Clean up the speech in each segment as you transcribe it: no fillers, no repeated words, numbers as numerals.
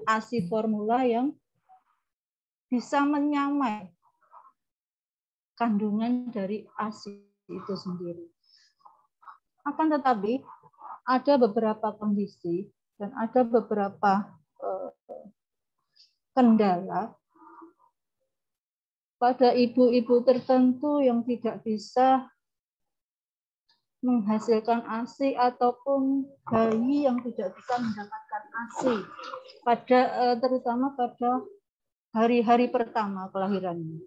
ASI formula yang bisa menyamai kandungan dari ASI itu sendiri. Akan tetapi ada beberapa kondisi dan ada beberapa kendala pada ibu-ibu tertentu yang tidak bisa menghasilkan ASI ataupun bayi yang tidak bisa mendapatkan ASI pada terutama pada hari-hari pertama kelahirannya.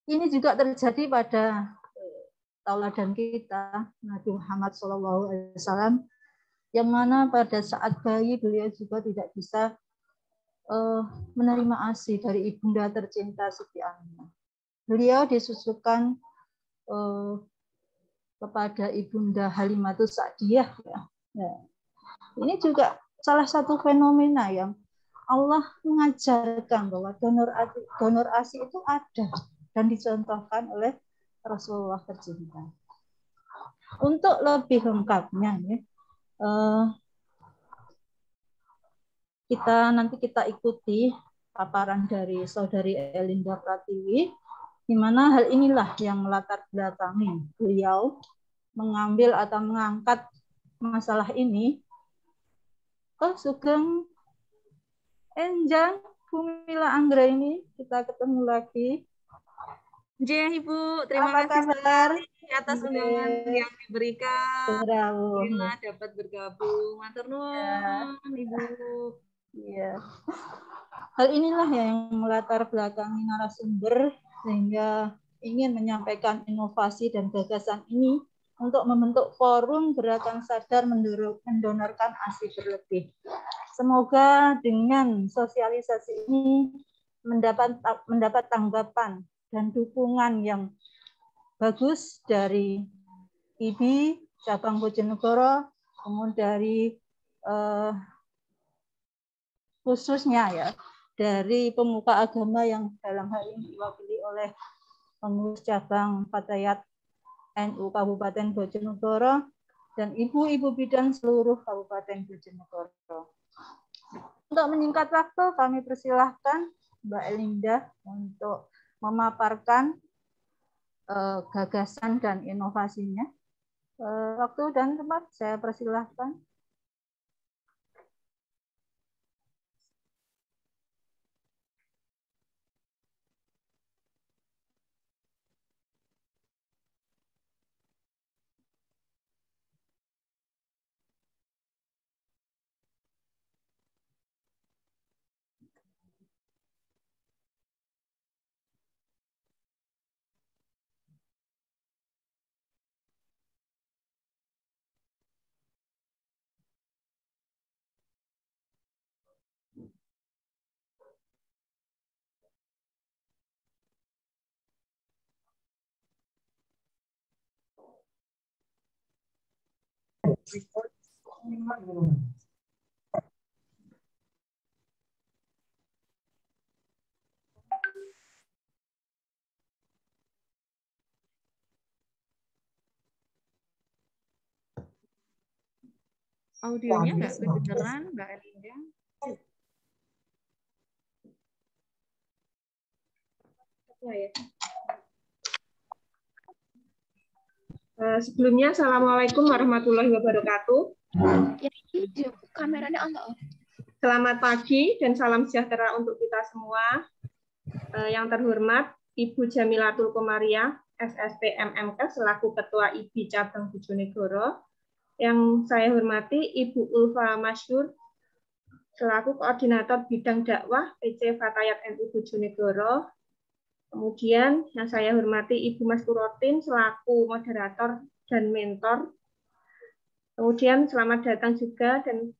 Ini juga terjadi pada tauladan kita Nabi Muhammad SAW, yang mana pada saat bayi beliau juga tidak bisa menerima ASI dari ibunda tercinta Siti Aminah. Beliau disusukan kepada ibunda Halimatus Sa'diyah. Ya. Ini juga salah satu fenomena yang Allah mengajarkan bahwa donor ASI itu ada dan dicontohkan oleh Rasulullah tercinta. Untuk lebih lengkapnya, ya, kita ikuti paparan dari Saudari Elinda Pratiwi, di mana hal inilah yang melatar belakangi beliau mengambil atau mengangkat masalah ini. Sugeng Enjang Bumila Anggra ini kita ketemu lagi. Ibu, terima kasih sekali atas undangan yang diberikan. Alhamdulillah dapat bergabung. Matur nuwun, Ibu. Iya. Hal inilah yang melatar belakangi narasumber sehingga ingin menyampaikan inovasi dan gagasan ini untuk membentuk forum gerakan sadar mendonorkan ASI berlebih. Semoga dengan sosialisasi ini mendapat tanggapan dan dukungan yang bagus dari IBI cabang Bojonegoro, kemudian dari khususnya ya dari pemuka agama yang dalam hal ini diwakili oleh pengurus cabang Fatayat NU Kabupaten Bojonegoro dan ibu-ibu bidan seluruh Kabupaten Bojonegoro. Untuk menyingkat waktu, kami persilahkan Mbak Elinda untuk memaparkan gagasan dan inovasinya. Waktu dan tempat saya persilahkan. Audionya nggak kedengeran, Mbak Elinda. Sebelumnya, Assalamualaikum warahmatullahi wabarakatuh. Ya, kameranya on. Selamat pagi dan salam sejahtera untuk kita semua. Yang terhormat, Ibu Jamilatul Komariah, SSP MMK selaku Ketua IBI Cabang Bojonegoro. Yang saya hormati Ibu Ulfa Masyur selaku Koordinator Bidang Dakwah PC Fatayat NU Bojonegoro. Kemudian yang saya hormati Ibu Masturotin selaku moderator dan mentor. Kemudian selamat datang juga dan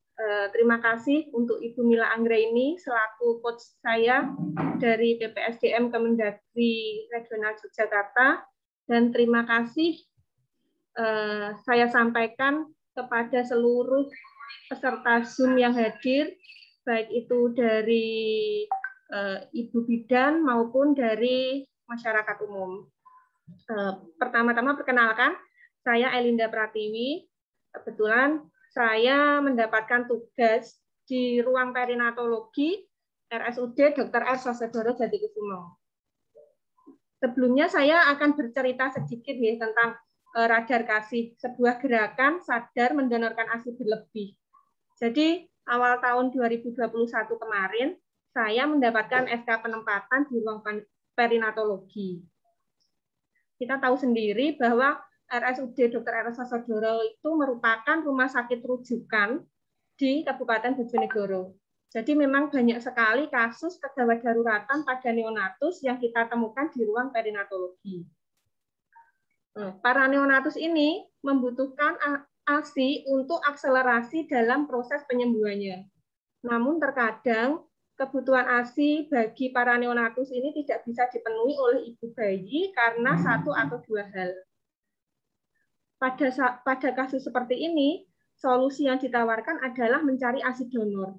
terima kasih untuk Ibu Mila Anggraini selaku coach saya dari PPSDM Kemendagri Regional Yogyakarta, dan terima kasih saya sampaikan kepada seluruh peserta Zoom yang hadir, baik itu dari ibu bidan maupun dari masyarakat umum. Pertama-tama perkenalkan, saya Elinda Pratiwi. Kebetulan saya mendapatkan tugas di ruang perinatologi RSUD Dr. R. Sosodoro Jatikusumo. Sebelumnya saya akan bercerita sedikit nih tentang radar kasih, sebuah gerakan sadar mendonorkan ASI berlebih. Jadi awal tahun 2021 kemarin, saya mendapatkan SK penempatan di ruang perinatologi. Kita tahu sendiri bahwa RSUD Dr. R. Sosodoro itu merupakan rumah sakit rujukan di Kabupaten Bojonegoro. Jadi memang banyak sekali kasus kegawat daruratan pada neonatus yang kita temukan di ruang perinatologi. Para neonatus ini membutuhkan ASI untuk akselerasi dalam proses penyembuhannya. Namun terkadang kebutuhan ASI bagi para neonatus ini tidak bisa dipenuhi oleh ibu bayi karena satu atau dua hal. Pada kasus seperti ini, solusi yang ditawarkan adalah mencari ASI donor.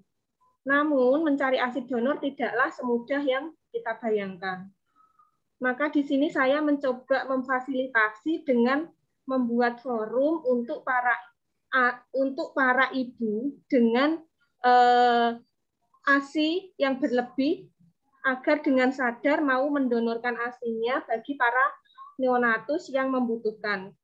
Namun mencari ASI donor tidaklah semudah yang kita bayangkan. Maka di sini saya mencoba memfasilitasi dengan membuat forum untuk para ibu dengan ASI yang berlebih agar dengan sadar mau mendonorkan ASI-nya bagi para neonatus yang membutuhkan.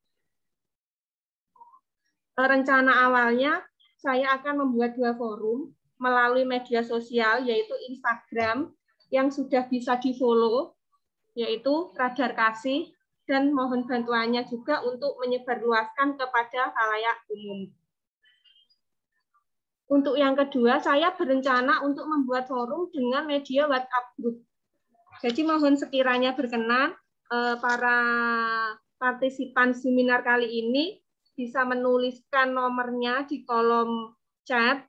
Rencana awalnya saya akan membuat 2 forum melalui media sosial, yaitu Instagram yang sudah bisa di-follow, yaitu Radar Kasih, dan mohon bantuannya juga untuk menyebarluaskan kepada khalayak umum. Untuk yang kedua, saya berencana untuk membuat forum dengan media WhatsApp group. Jadi mohon sekiranya berkenan, para partisipan seminar kali ini bisa menuliskan nomornya di kolom chat.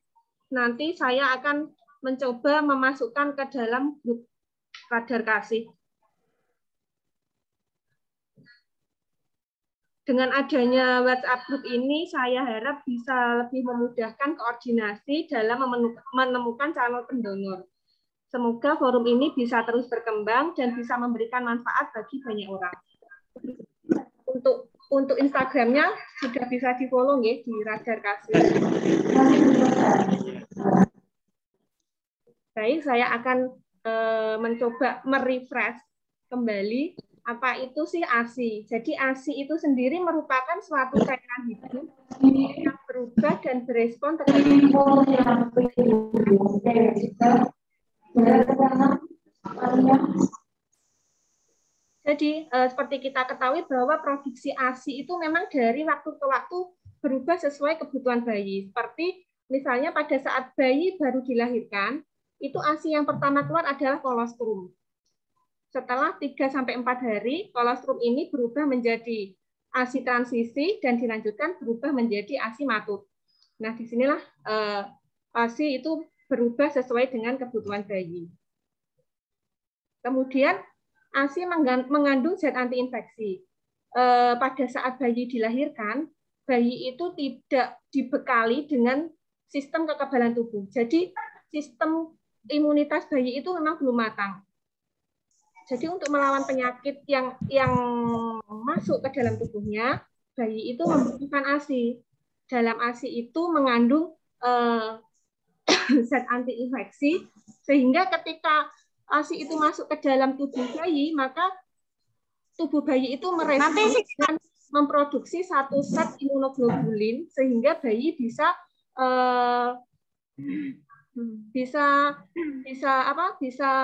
Nanti saya akan mencoba memasukkan ke dalam grup Radar Kasih. Dengan adanya WhatsApp group ini, saya harap bisa lebih memudahkan koordinasi dalam menemukan calon pendonor. Semoga forum ini bisa terus berkembang dan bisa memberikan manfaat bagi banyak orang. Untuk Instagramnya sudah bisa di-follow ya, di Radar Kasih. Baik, saya akan mencoba merefresh kembali apa itu sih ASI. Jadi ASI itu sendiri merupakan suatu cairan hidup yang berubah dan berespon terhadap Jadi seperti kita ketahui bahwa produksi ASI itu memang dari waktu ke waktu berubah sesuai kebutuhan bayi. Seperti misalnya pada saat bayi baru dilahirkan, itu ASI yang pertama keluar adalah kolostrum. Setelah 3-4 hari, kolostrum ini berubah menjadi ASI transisi dan dilanjutkan berubah menjadi ASI matur. Nah, disinilah ASI itu berubah sesuai dengan kebutuhan bayi. Kemudian ASI mengandung zat antiinfeksi. Pada saat bayi dilahirkan, bayi itu tidak dibekali dengan sistem kekebalan tubuh. Jadi sistem imunitas bayi itu memang belum matang. Jadi untuk melawan penyakit yang masuk ke dalam tubuhnya, bayi itu membutuhkan ASI. Dalam ASI itu mengandung zat antiinfeksi, sehingga ketika ASI itu masuk ke dalam tubuh bayi, maka tubuh bayi itu merespons dan memproduksi satu zat imunoglobulin, sehingga bayi bisa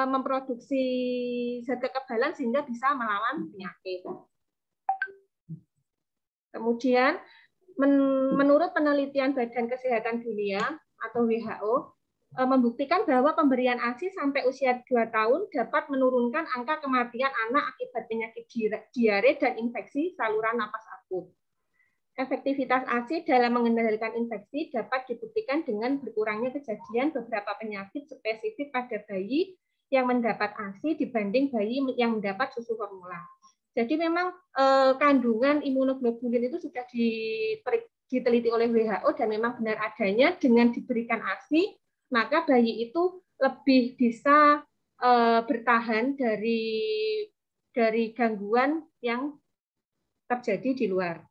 memproduksi zat kekebalan sehingga bisa melawan penyakit. Kemudian menurut penelitian Badan Kesehatan Dunia atau WHO membuktikan bahwa pemberian ASI sampai usia 2 tahun dapat menurunkan angka kematian anak akibat penyakit diare dan infeksi saluran napas akut. Efektivitas ASI dalam mengendalikan infeksi dapat dibuktikan dengan berkurangnya kejadian beberapa penyakit spesifik pada bayi yang mendapat ASI dibanding bayi yang mendapat susu formula. Jadi memang kandungan imunoglobulin itu sudah diteliti oleh WHO dan memang benar adanya dengan diberikan ASI, maka bayi itu lebih bisa bertahan dari gangguan yang terjadi di luar.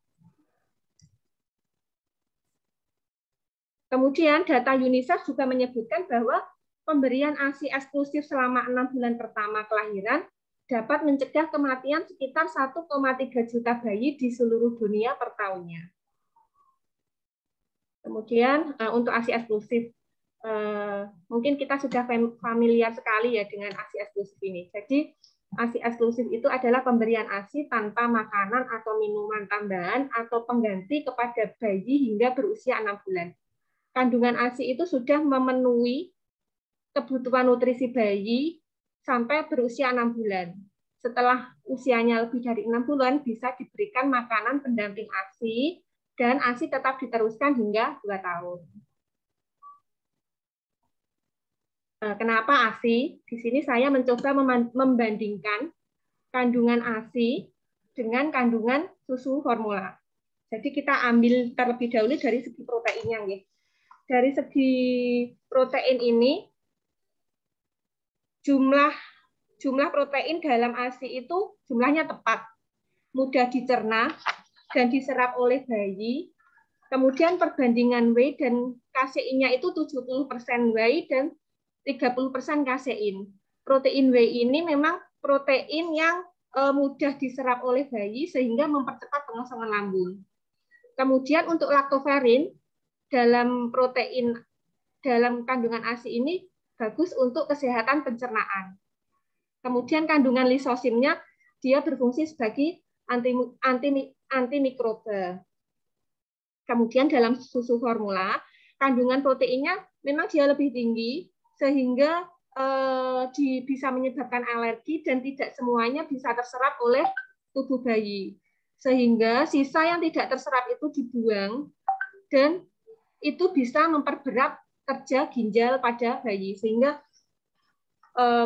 Kemudian data UNICEF juga menyebutkan bahwa pemberian ASI eksklusif selama 6 bulan pertama kelahiran dapat mencegah kematian sekitar 1,3 juta bayi di seluruh dunia per tahunnya. Kemudian untuk ASI eksklusif, mungkin kita sudah familiar sekali ya dengan ASI eksklusif ini. Jadi ASI eksklusif itu adalah pemberian ASI tanpa makanan atau minuman tambahan atau pengganti kepada bayi hingga berusia 6 bulan. Kandungan ASI itu sudah memenuhi kebutuhan nutrisi bayi sampai berusia 6 bulan. Setelah usianya lebih dari 6 bulan, bisa diberikan makanan pendamping ASI, dan ASI tetap diteruskan hingga 2 tahun. Kenapa ASI? Di sini saya mencoba membandingkan kandungan ASI dengan kandungan susu formula. Jadi kita ambil terlebih dahulu dari segi proteinnya. Dari segi protein ini, jumlah protein dalam ASI itu jumlahnya tepat, mudah dicerna dan diserap oleh bayi. Kemudian perbandingan whey dan kaseinnya itu 70% whey dan 30% kasein. Protein whey ini memang protein yang mudah diserap oleh bayi sehingga mempercepat pengosongan lambung. Kemudian untuk laktoferin dalam kandungan ASI ini bagus untuk kesehatan pencernaan. Kemudian kandungan lisosimnya dia berfungsi sebagai antimikroba. Kemudian dalam susu formula kandungan proteinnya memang dia lebih tinggi sehingga bisa menyebabkan alergi dan tidak semuanya bisa terserap oleh tubuh bayi. Sehingga sisa yang tidak terserap itu dibuang dan itu bisa memperberat kerja ginjal pada bayi sehingga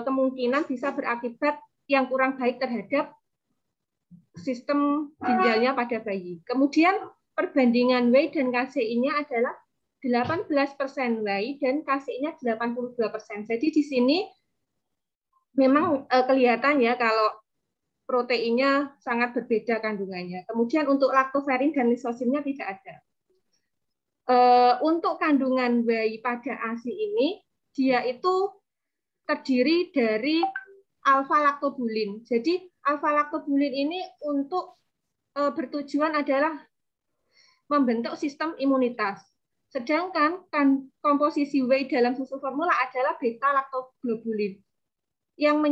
kemungkinan bisa berakibat yang kurang baik terhadap sistem ginjalnya pada bayi. Kemudian perbandingan whey dan kaseinnya adalah 18% whey dan kaseinnya 82%. Jadi di sini memang kelihatan ya kalau proteinnya sangat berbeda kandungannya. Kemudian untuk laktoferin dan lisosimnya tidak ada. Untuk kandungan whey pada ASI ini, dia itu terdiri dari alfa-laktobulin. Jadi alfa-laktobulin ini untuk bertujuan adalah membentuk sistem imunitas. Sedangkan komposisi whey dalam susu formula adalah beta-laktoglobulin yang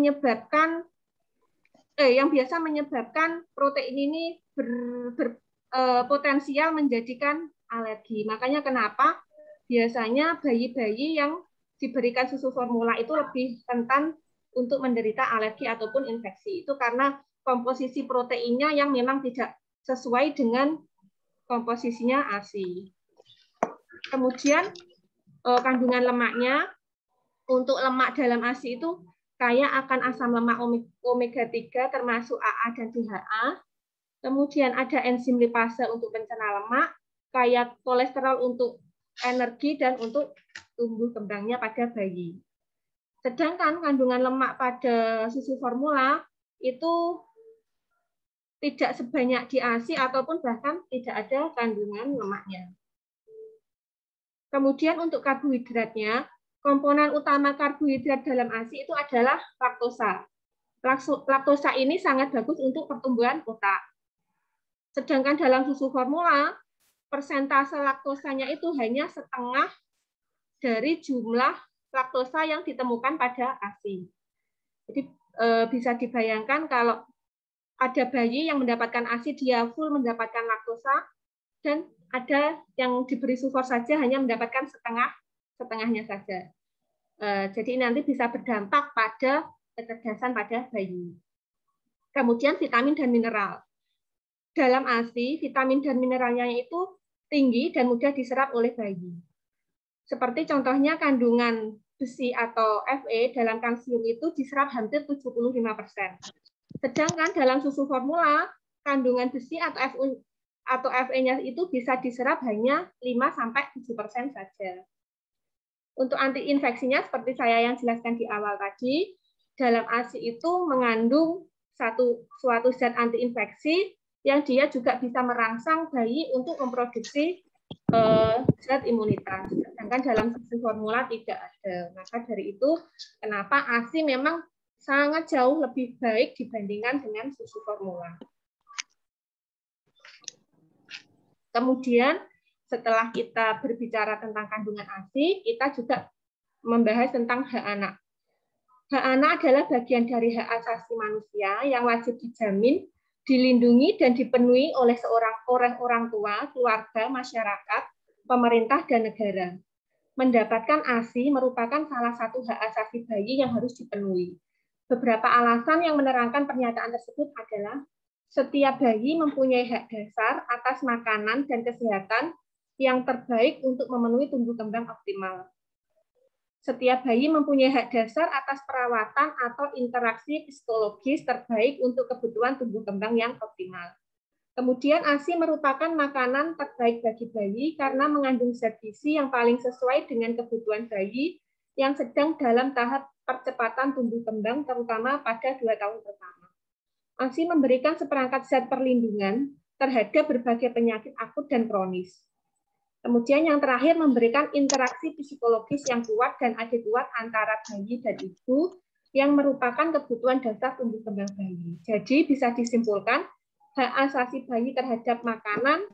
biasa menyebabkan protein ini berpotensial menjadikan alergi. Makanya kenapa biasanya bayi-bayi yang diberikan susu formula itu lebih rentan untuk menderita alergi ataupun infeksi. Itu karena komposisi proteinnya yang memang tidak sesuai dengan komposisinya ASI. Kemudian kandungan lemaknya, untuk lemak dalam ASI itu kaya akan asam lemak omega 3 termasuk AA dan DHA. Kemudian ada enzim lipase untuk pencerna lemak, kaya kolesterol untuk energi dan untuk tumbuh kembangnya pada bayi. Sedangkan kandungan lemak pada susu formula itu tidak sebanyak di ASI ataupun bahkan tidak ada kandungan lemaknya. Kemudian untuk karbohidratnya, komponen utama karbohidrat dalam ASI itu adalah laktosa. Laktosa ini sangat bagus untuk pertumbuhan otak. Sedangkan dalam susu formula, persentase laktosanya itu hanya setengah dari jumlah laktosa yang ditemukan pada ASI. Jadi bisa dibayangkan kalau ada bayi yang mendapatkan ASI, dia full mendapatkan laktosa, dan ada yang diberi sufor saja hanya mendapatkan setengahnya saja. Jadi nanti bisa berdampak pada kecerdasan pada bayi. Kemudian vitamin dan mineral. Dalam ASI, vitamin dan mineralnya itu tinggi dan mudah diserap oleh bayi. Seperti contohnya kandungan besi atau Fe dalam kalsium itu diserap hampir 75%. Sedangkan dalam susu formula, kandungan besi atau Fe-nya itu bisa diserap hanya 5-7% saja. Untuk antiinfeksinya, seperti saya yang jelaskan di awal tadi, dalam ASI itu mengandung suatu zat antiinfeksi yang dia juga bisa merangsang bayi untuk memproduksi zat imunitas. Sedangkan dalam susu formula tidak ada. Maka dari itu, kenapa ASI memang sangat jauh lebih baik dibandingkan dengan susu formula. Kemudian, setelah kita berbicara tentang kandungan ASI, kita juga membahas tentang hak anak. Hak anak adalah bagian dari hak asasi manusia yang wajib dijamin, dilindungi, dan dipenuhi oleh orang tua, keluarga, masyarakat, pemerintah, dan negara. Mendapatkan ASI merupakan salah satu hak asasi bayi yang harus dipenuhi. Beberapa alasan yang menerangkan pernyataan tersebut adalah setiap bayi mempunyai hak dasar atas makanan dan kesehatan yang terbaik untuk memenuhi tumbuh kembang optimal. Setiap bayi mempunyai hak dasar atas perawatan atau interaksi psikologis terbaik untuk kebutuhan tumbuh kembang yang optimal. Kemudian ASI merupakan makanan terbaik bagi bayi karena mengandung zat gizi yang paling sesuai dengan kebutuhan bayi yang sedang dalam tahap percepatan tumbuh kembang, terutama pada 2 tahun pertama. ASI memberikan seperangkat zat perlindungan terhadap berbagai penyakit akut dan kronis. Kemudian yang terakhir memberikan interaksi psikologis yang kuat dan adekuat antara bayi dan ibu yang merupakan kebutuhan dasar tumbuh kembang bayi. Jadi bisa disimpulkan hak asasi bayi terhadap makanan,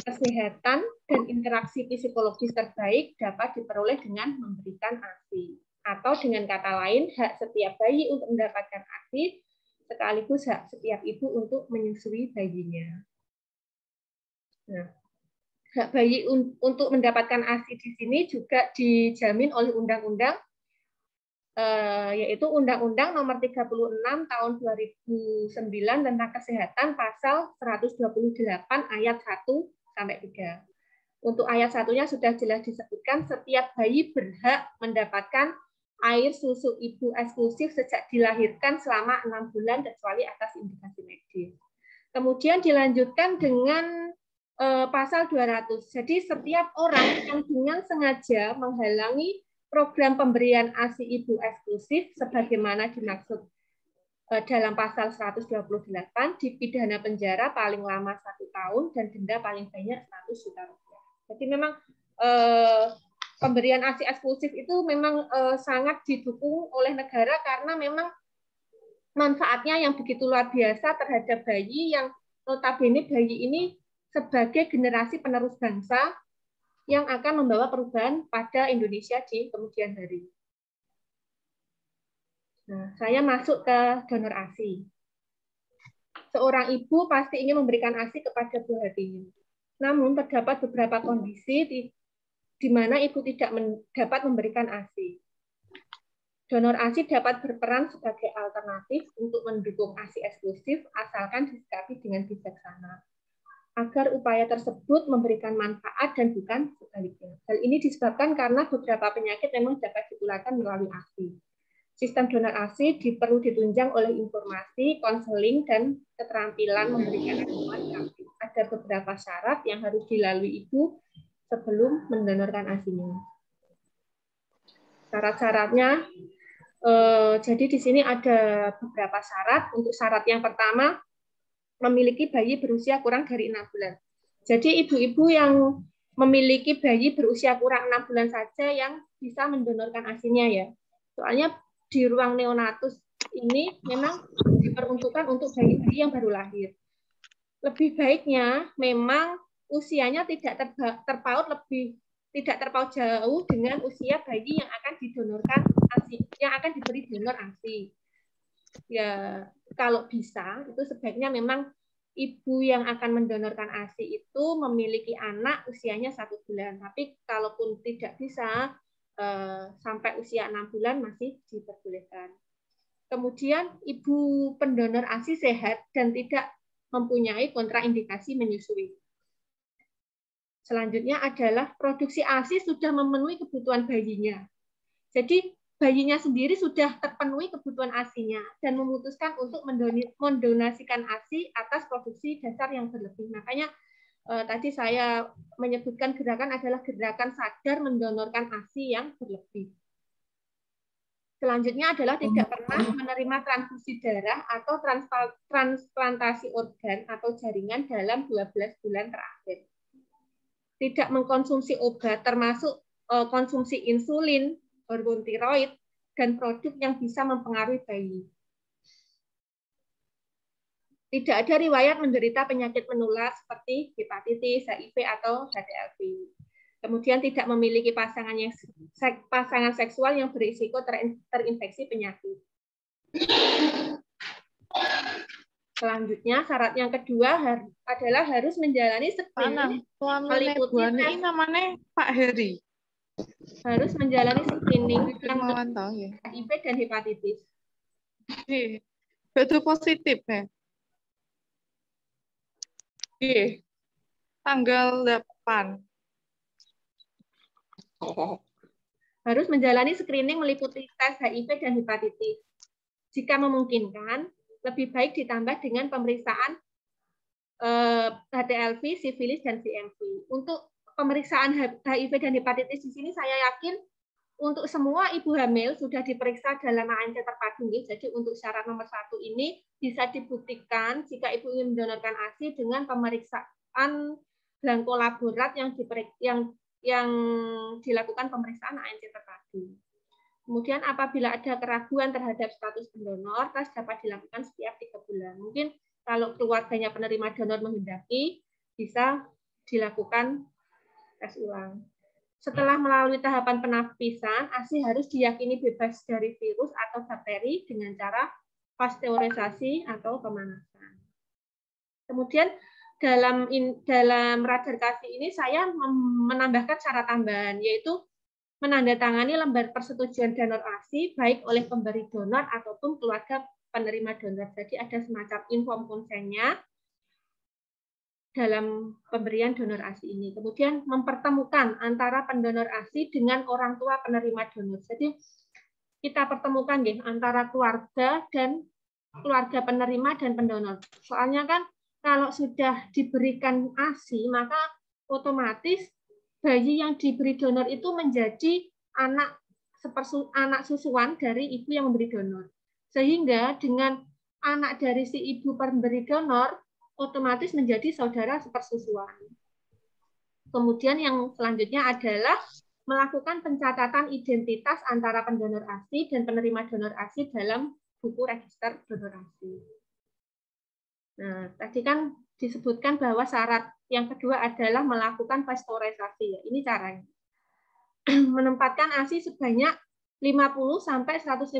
kesehatan, dan interaksi psikologis terbaik dapat diperoleh dengan memberikan ASI. Atau dengan kata lain, hak setiap bayi untuk mendapatkan ASI sekaligus hak setiap ibu untuk menyusui bayinya. Nah, hak bayi untuk mendapatkan ASI di sini juga dijamin oleh undang-undang, yaitu Undang-Undang Nomor 36 Tahun 2009 tentang Kesehatan Pasal 128 Ayat 1 sampai 3. Untuk ayat 1-nya sudah jelas disebutkan, setiap bayi berhak mendapatkan air susu ibu eksklusif sejak dilahirkan selama 6 bulan kecuali atas indikasi medis. Kemudian dilanjutkan dengan pasal 200. Jadi setiap orang yang dengan sengaja menghalangi program pemberian ASI ibu eksklusif sebagaimana dimaksud dalam pasal 128 dipidana penjara paling lama 1 tahun dan denda paling banyak 100 juta rupiah. Jadi memang pemberian ASI eksklusif itu memang sangat didukung oleh negara karena memang manfaatnya yang begitu luar biasa terhadap bayi yang notabene bayi ini sebagai generasi penerus bangsa yang akan membawa perubahan pada Indonesia di kemudian hari. Nah, saya masuk ke donor ASI. Seorang ibu pasti ingin memberikan ASI kepada buah hatinya. Namun terdapat beberapa kondisi di mana ibu tidak dapat memberikan ASI. Donor ASI dapat berperan sebagai alternatif untuk mendukung ASI eksklusif asalkan disikapi dengan bijaksana, agar upaya tersebut memberikan manfaat dan bukan sebaliknya. Hal ini disebabkan karena beberapa penyakit memang dapat ditularkan melalui ASI. Sistem donor ASI perlu ditunjang oleh informasi, konseling, dan keterampilan memberikan dukungan. Ada beberapa syarat yang harus dilalui ibu sebelum mendonorkan ASI-nya. Syarat-syaratnya, jadi di sini ada beberapa syarat. Untuk syarat yang pertama, memiliki bayi berusia kurang dari 6 bulan. Jadi ibu-ibu yang memiliki bayi berusia kurang 6 bulan saja yang bisa mendonorkan ASI-nya ya. Soalnya di ruang neonatus ini memang diperuntukkan untuk bayi-bayi yang baru lahir. Lebih baiknya memang usianya tidak terpaut jauh dengan usia bayi yang akan didonorkan ASI, yang akan diberi donor ASI. Ya, kalau bisa itu sebaiknya memang ibu yang akan mendonorkan ASI itu memiliki anak usianya 1 bulan. Tapi kalaupun tidak bisa sampai usia 6 bulan masih diperbolehkan. Kemudian ibu pendonor ASI sehat dan tidak mempunyai kontraindikasi menyusui. Selanjutnya adalah produksi ASI sudah memenuhi kebutuhan bayinya. Jadi bayinya sendiri sudah terpenuhi kebutuhan ASI-nya dan memutuskan untuk mendonasikan ASI atas produksi dasar yang berlebih. Makanya tadi saya menyebutkan gerakan adalah gerakan sadar mendonorkan ASI yang berlebih. Selanjutnya adalah tidak pernah menerima transfusi darah atau transplantasi organ atau jaringan dalam 12 bulan terakhir. tidak mengkonsumsi obat, termasuk konsumsi insulin, hormon tiroid, dan produk yang bisa mempengaruhi bayi. Tidak ada riwayat menderita penyakit menular seperti hepatitis, HIV, atau HTLV. Kemudian tidak memiliki pasangan seksual yang berisiko terinfeksi penyakit. Selanjutnya, syarat yang kedua adalah harus menjalani screening. Suami ini namanya Pak Heri. Harus menjalani screening yang HIV dan hepatitis. Betul positif ya? Tanggal 8. Harus menjalani screening meliputi tes HIV dan hepatitis. Jika memungkinkan, lebih baik ditambah dengan pemeriksaan HTLV, sifilis, dan CMV. Untuk pemeriksaan HIV dan hepatitis di sini saya yakin untuk semua ibu hamil sudah diperiksa dalam ANC terpadu. Jadi untuk syarat nomor 1 ini bisa dibuktikan jika ibu ingin mendonorkan ASI dengan pemeriksaan blanko laborat yang dilakukan pemeriksaan ANC terpadu. Kemudian apabila ada keraguan terhadap status pendonor, tes dapat dilakukan setiap 3 bulan. Mungkin kalau keluarganya penerima donor menghendaki, bisa dilakukan tes ulang. Setelah melalui tahapan penapisan, ASI harus diyakini bebas dari virus atau bakteri dengan cara pasteurisasi atau pemanasan. Kemudian dalam radar kasih ini saya menambahkan syarat tambahan, yaitu menandatangani lembar persetujuan donor ASI baik oleh pemberi donor ataupun keluarga penerima donor. Jadi ada semacam inform konsennya dalam pemberian donor ASI ini. Kemudian mempertemukan antara pendonor ASI dengan orang tua penerima donor. Jadi kita pertemukan ya, antara keluarga penerima dan pendonor. Soalnya kan kalau sudah diberikan ASI, maka otomatis bayi yang diberi donor itu menjadi anak susuan dari ibu yang memberi donor. Sehingga dengan anak dari si ibu pemberi donor otomatis menjadi saudara sepersusuan. Kemudian yang selanjutnya adalah melakukan pencatatan identitas antara pendonor ASI dan penerima donor ASI dalam buku register donor ASI. Nah, tadi kan disebutkan bahwa syarat yang kedua adalah melakukan pasteurisasi. Ya, ini caranya. Menempatkan ASI sebanyak 50-150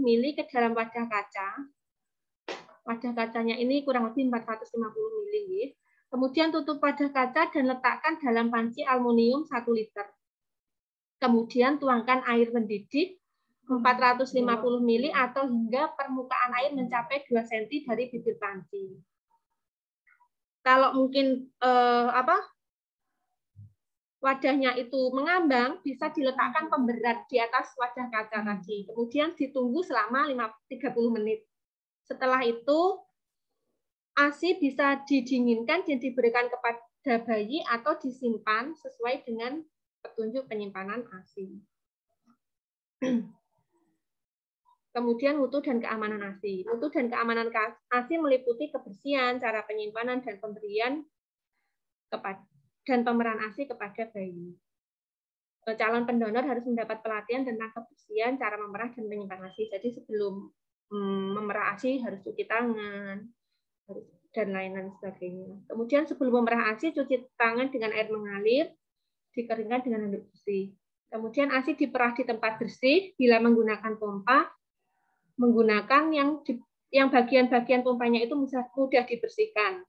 ml ke dalam wadah kaca. Wadah kacanya ini kurang lebih 450 ml. Kemudian tutup wadah kaca dan letakkan dalam panci aluminium 1 liter. Kemudian tuangkan air mendidih 450 ml atau hingga permukaan air mencapai 2 cm dari bibir panci. Kalau mungkin wadahnya itu mengambang, bisa diletakkan pemberat di atas wadah kaca tadi. Kemudian ditunggu selama 30 menit. Setelah itu, ASI bisa didinginkan dan diberikan kepada bayi atau disimpan sesuai dengan petunjuk penyimpanan ASI. Kemudian mutu dan keamanan ASI. Mutu dan keamanan ASI meliputi kebersihan, cara penyimpanan, dan pemberian dan pemeran ASI kepada bayi. Calon pendonor harus mendapat pelatihan tentang kebersihan, cara memerah dan menyimpan ASI. Jadi sebelum memerah ASI harus cuci tangan dan lain-lain sebagainya. Kemudian sebelum memerah ASI cuci tangan dengan air mengalir, dikeringkan dengan handuk bersih. Kemudian ASI diperah di tempat bersih bila menggunakan pompa, menggunakan yang bagian-bagian pompanya itu mudah dibersihkan.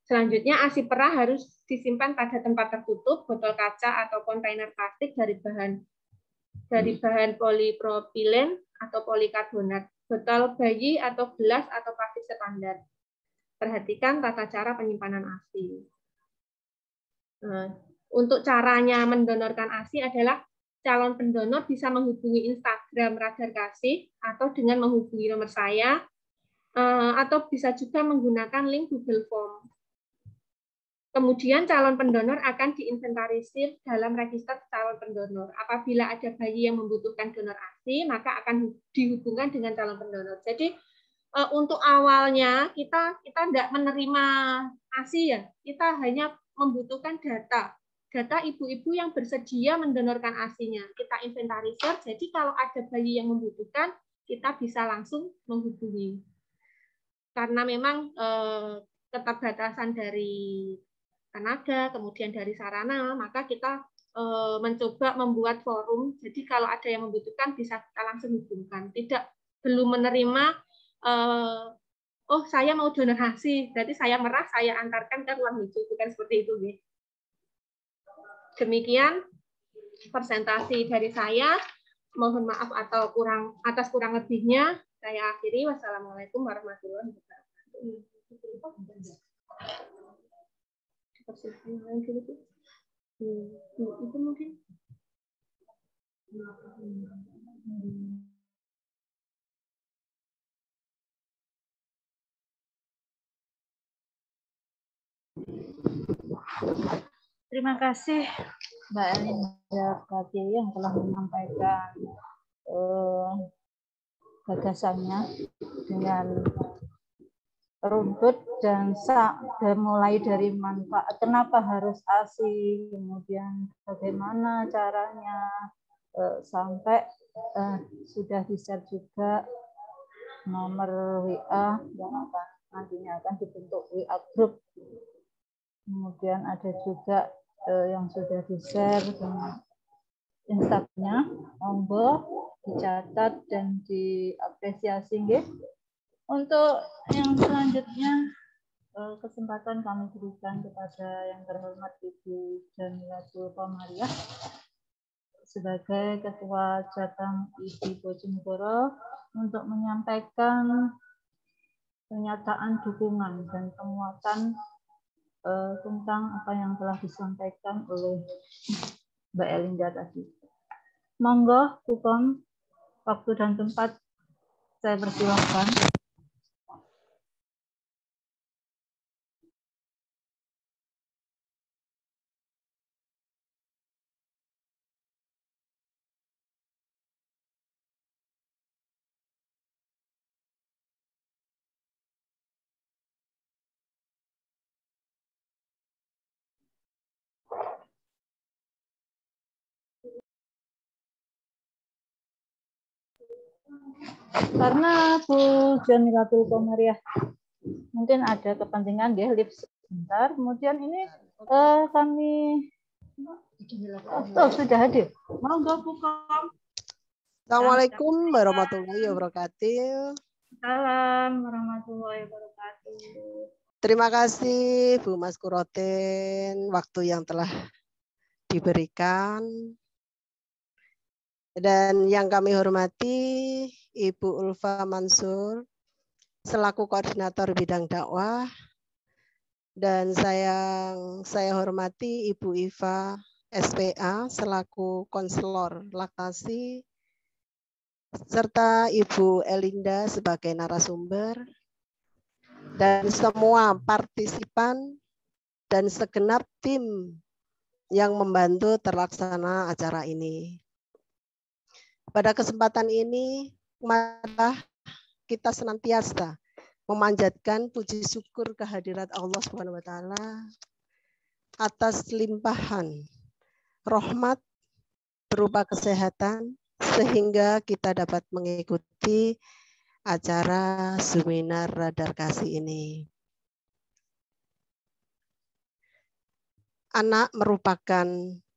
Selanjutnya ASI perah harus disimpan pada tempat tertutup, botol kaca atau kontainer plastik dari bahan polipropilen atau polikarbonat, botol bayi atau gelas atau plastik standar. Perhatikan tata cara penyimpanan ASI. Nah, untuk caranya mendonorkan ASI adalah calon pendonor bisa menghubungi Instagram Radar Kasih atau dengan menghubungi nomor saya, atau bisa juga menggunakan link Google Form. Kemudian calon pendonor akan diinventarisir dalam register calon pendonor. Apabila ada bayi yang membutuhkan donor ASI, maka akan dihubungkan dengan calon pendonor. Jadi untuk awalnya kita tidak menerima ASI ya, kita hanya membutuhkan data ibu-ibu yang bersedia mendonorkan ASI-nya. Kita inventarisir, jadi kalau ada bayi yang membutuhkan, kita bisa langsung menghubungi. Karena memang keterbatasan dari tenaga, kemudian dari sarana, maka kita mencoba membuat forum. Jadi kalau ada yang membutuhkan, bisa kita langsung hubungkan. Belum menerima, oh saya mau donasi, berarti saya merah, saya antarkan ke ruang hijau, bukan seperti itu. Demikian presentasi dari saya. Mohon maaf atau atas kurang lebihnya. Saya akhiri. Wassalamualaikum warahmatullahi wabarakatuh. Itu mungkin. Terima kasih Mbak Elinda Pratiwi yang telah menyampaikan gagasannya dengan runtut dan mulai dari manfaat, kenapa harus ASI, kemudian bagaimana caranya, sampai sudah di-share juga nomor WA yang nantinya akan dibentuk WA group. Kemudian ada juga yang sudah di-share dengan Instagramnya, monggo dicatat dan diapresiasi. Untuk yang selanjutnya, kesempatan kami berikan kepada yang terhormat Ibu Jamilatul Komariah sebagai Ketua Cabang IB Bojonegoro untuk menyampaikan pernyataan dukungan dan penguatan tentang apa yang telah disampaikan oleh Mbak Elinda tadi. Monggo, hukum, waktu dan tempat saya persilahkan. Karena Bu Jamilatul Komariah mungkin ada kepentingan dia live sebentar, kemudian ini kami sudah hadir. Monggo Bu Kom. Assalamualaikum warahmatullahi wabarakatuh. Salam warahmatullahi wabarakatuh. Terima kasih Bu Mas Kurotin waktu yang telah diberikan. Dan yang kami hormati Ibu Ulfa Mansur selaku koordinator bidang dakwah, dan saya hormati Ibu Iva SPA selaku konselor laktasi, serta Ibu Elinda sebagai narasumber, dan semua partisipan dan segenap tim yang membantu terlaksana acara ini. Pada kesempatan ini, marilah kita senantiasa memanjatkan puji syukur kehadirat Allah SWT atas limpahan rahmat berupa kesehatan sehingga kita dapat mengikuti acara seminar Radar Kasih ini. Anak merupakan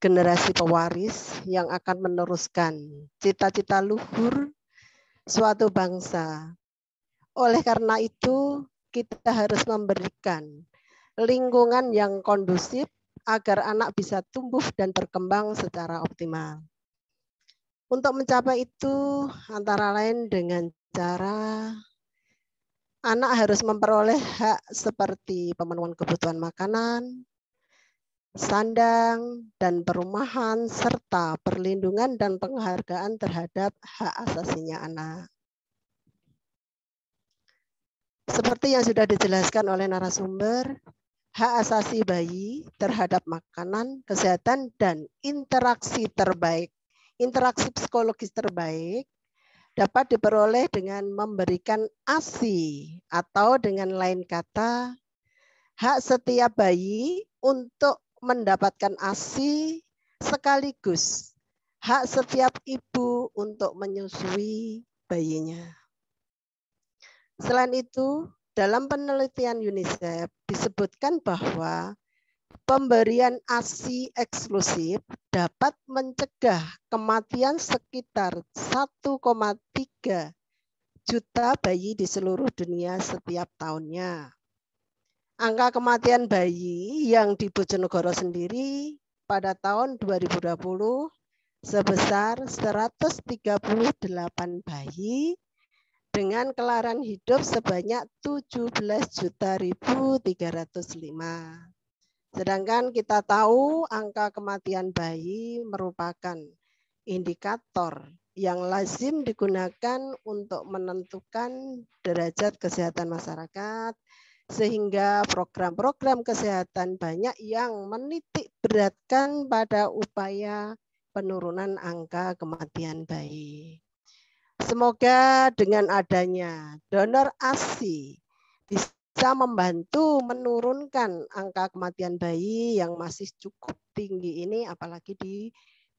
generasi pewaris yang akan meneruskan cita-cita luhur suatu bangsa. Oleh karena itu, kita harus memberikan lingkungan yang kondusif agar anak bisa tumbuh dan berkembang secara optimal. Untuk mencapai itu, antara lain dengan cara anak harus memperoleh hak seperti pemenuhan kebutuhan makanan, sandang, dan perumahan, serta perlindungan dan penghargaan terhadap hak asasinya anak. Seperti yang sudah dijelaskan oleh narasumber, hak asasi bayi terhadap makanan, kesehatan, dan interaksi terbaik, interaksi psikologis terbaik dapat diperoleh dengan memberikan ASI atau dengan lain kata, hak setiap bayi untuk mendapatkan ASI sekaligus hak setiap ibu untuk menyusui bayinya. Selain itu, dalam penelitian UNICEF disebutkan bahwa pemberian ASI eksklusif dapat mencegah kematian sekitar 1,3 juta bayi di seluruh dunia setiap tahunnya. Angka kematian bayi yang di Bojonegoro sendiri pada tahun 2020 sebesar 138 bayi dengan kelahiran hidup sebanyak 17.305. Sedangkan kita tahu angka kematian bayi merupakan indikator yang lazim digunakan untuk menentukan derajat kesehatan masyarakat, sehingga program-program kesehatan banyak yang menitik beratkan pada upaya penurunan angka kematian bayi. Semoga dengan adanya donor ASI bisa membantu menurunkan angka kematian bayi yang masih cukup tinggi ini, apalagi di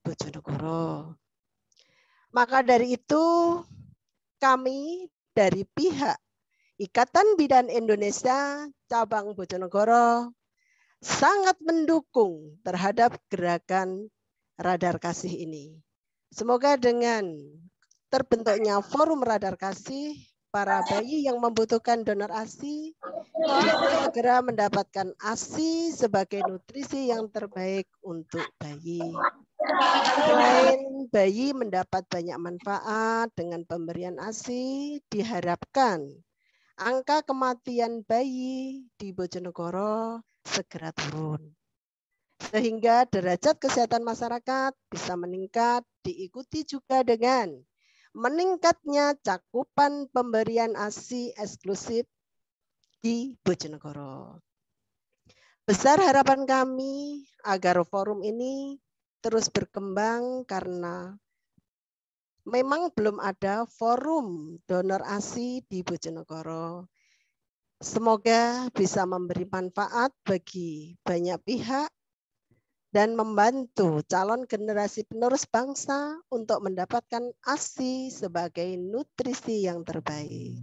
Bojonegoro. Maka dari itu, kami dari pihak Ikatan Bidan Indonesia Cabang Bojonegoro sangat mendukung terhadap gerakan Radar Kasih ini. Semoga dengan terbentuknya Forum Radar Kasih, para bayi yang membutuhkan donor ASI bisa segera mendapatkan ASI sebagai nutrisi yang terbaik untuk bayi. Selain bayi mendapat banyak manfaat dengan pemberian ASI, diharapkan angka kematian bayi di Bojonegoro segera turun. Sehingga derajat kesehatan masyarakat bisa meningkat, diikuti juga dengan meningkatnya cakupan pemberian ASI eksklusif di Bojonegoro. Besar harapan kami agar forum ini terus berkembang karena memang belum ada forum donor ASI di Bojonegoro. Semoga bisa memberi manfaat bagi banyak pihak dan membantu calon generasi penerus bangsa untuk mendapatkan ASI sebagai nutrisi yang terbaik.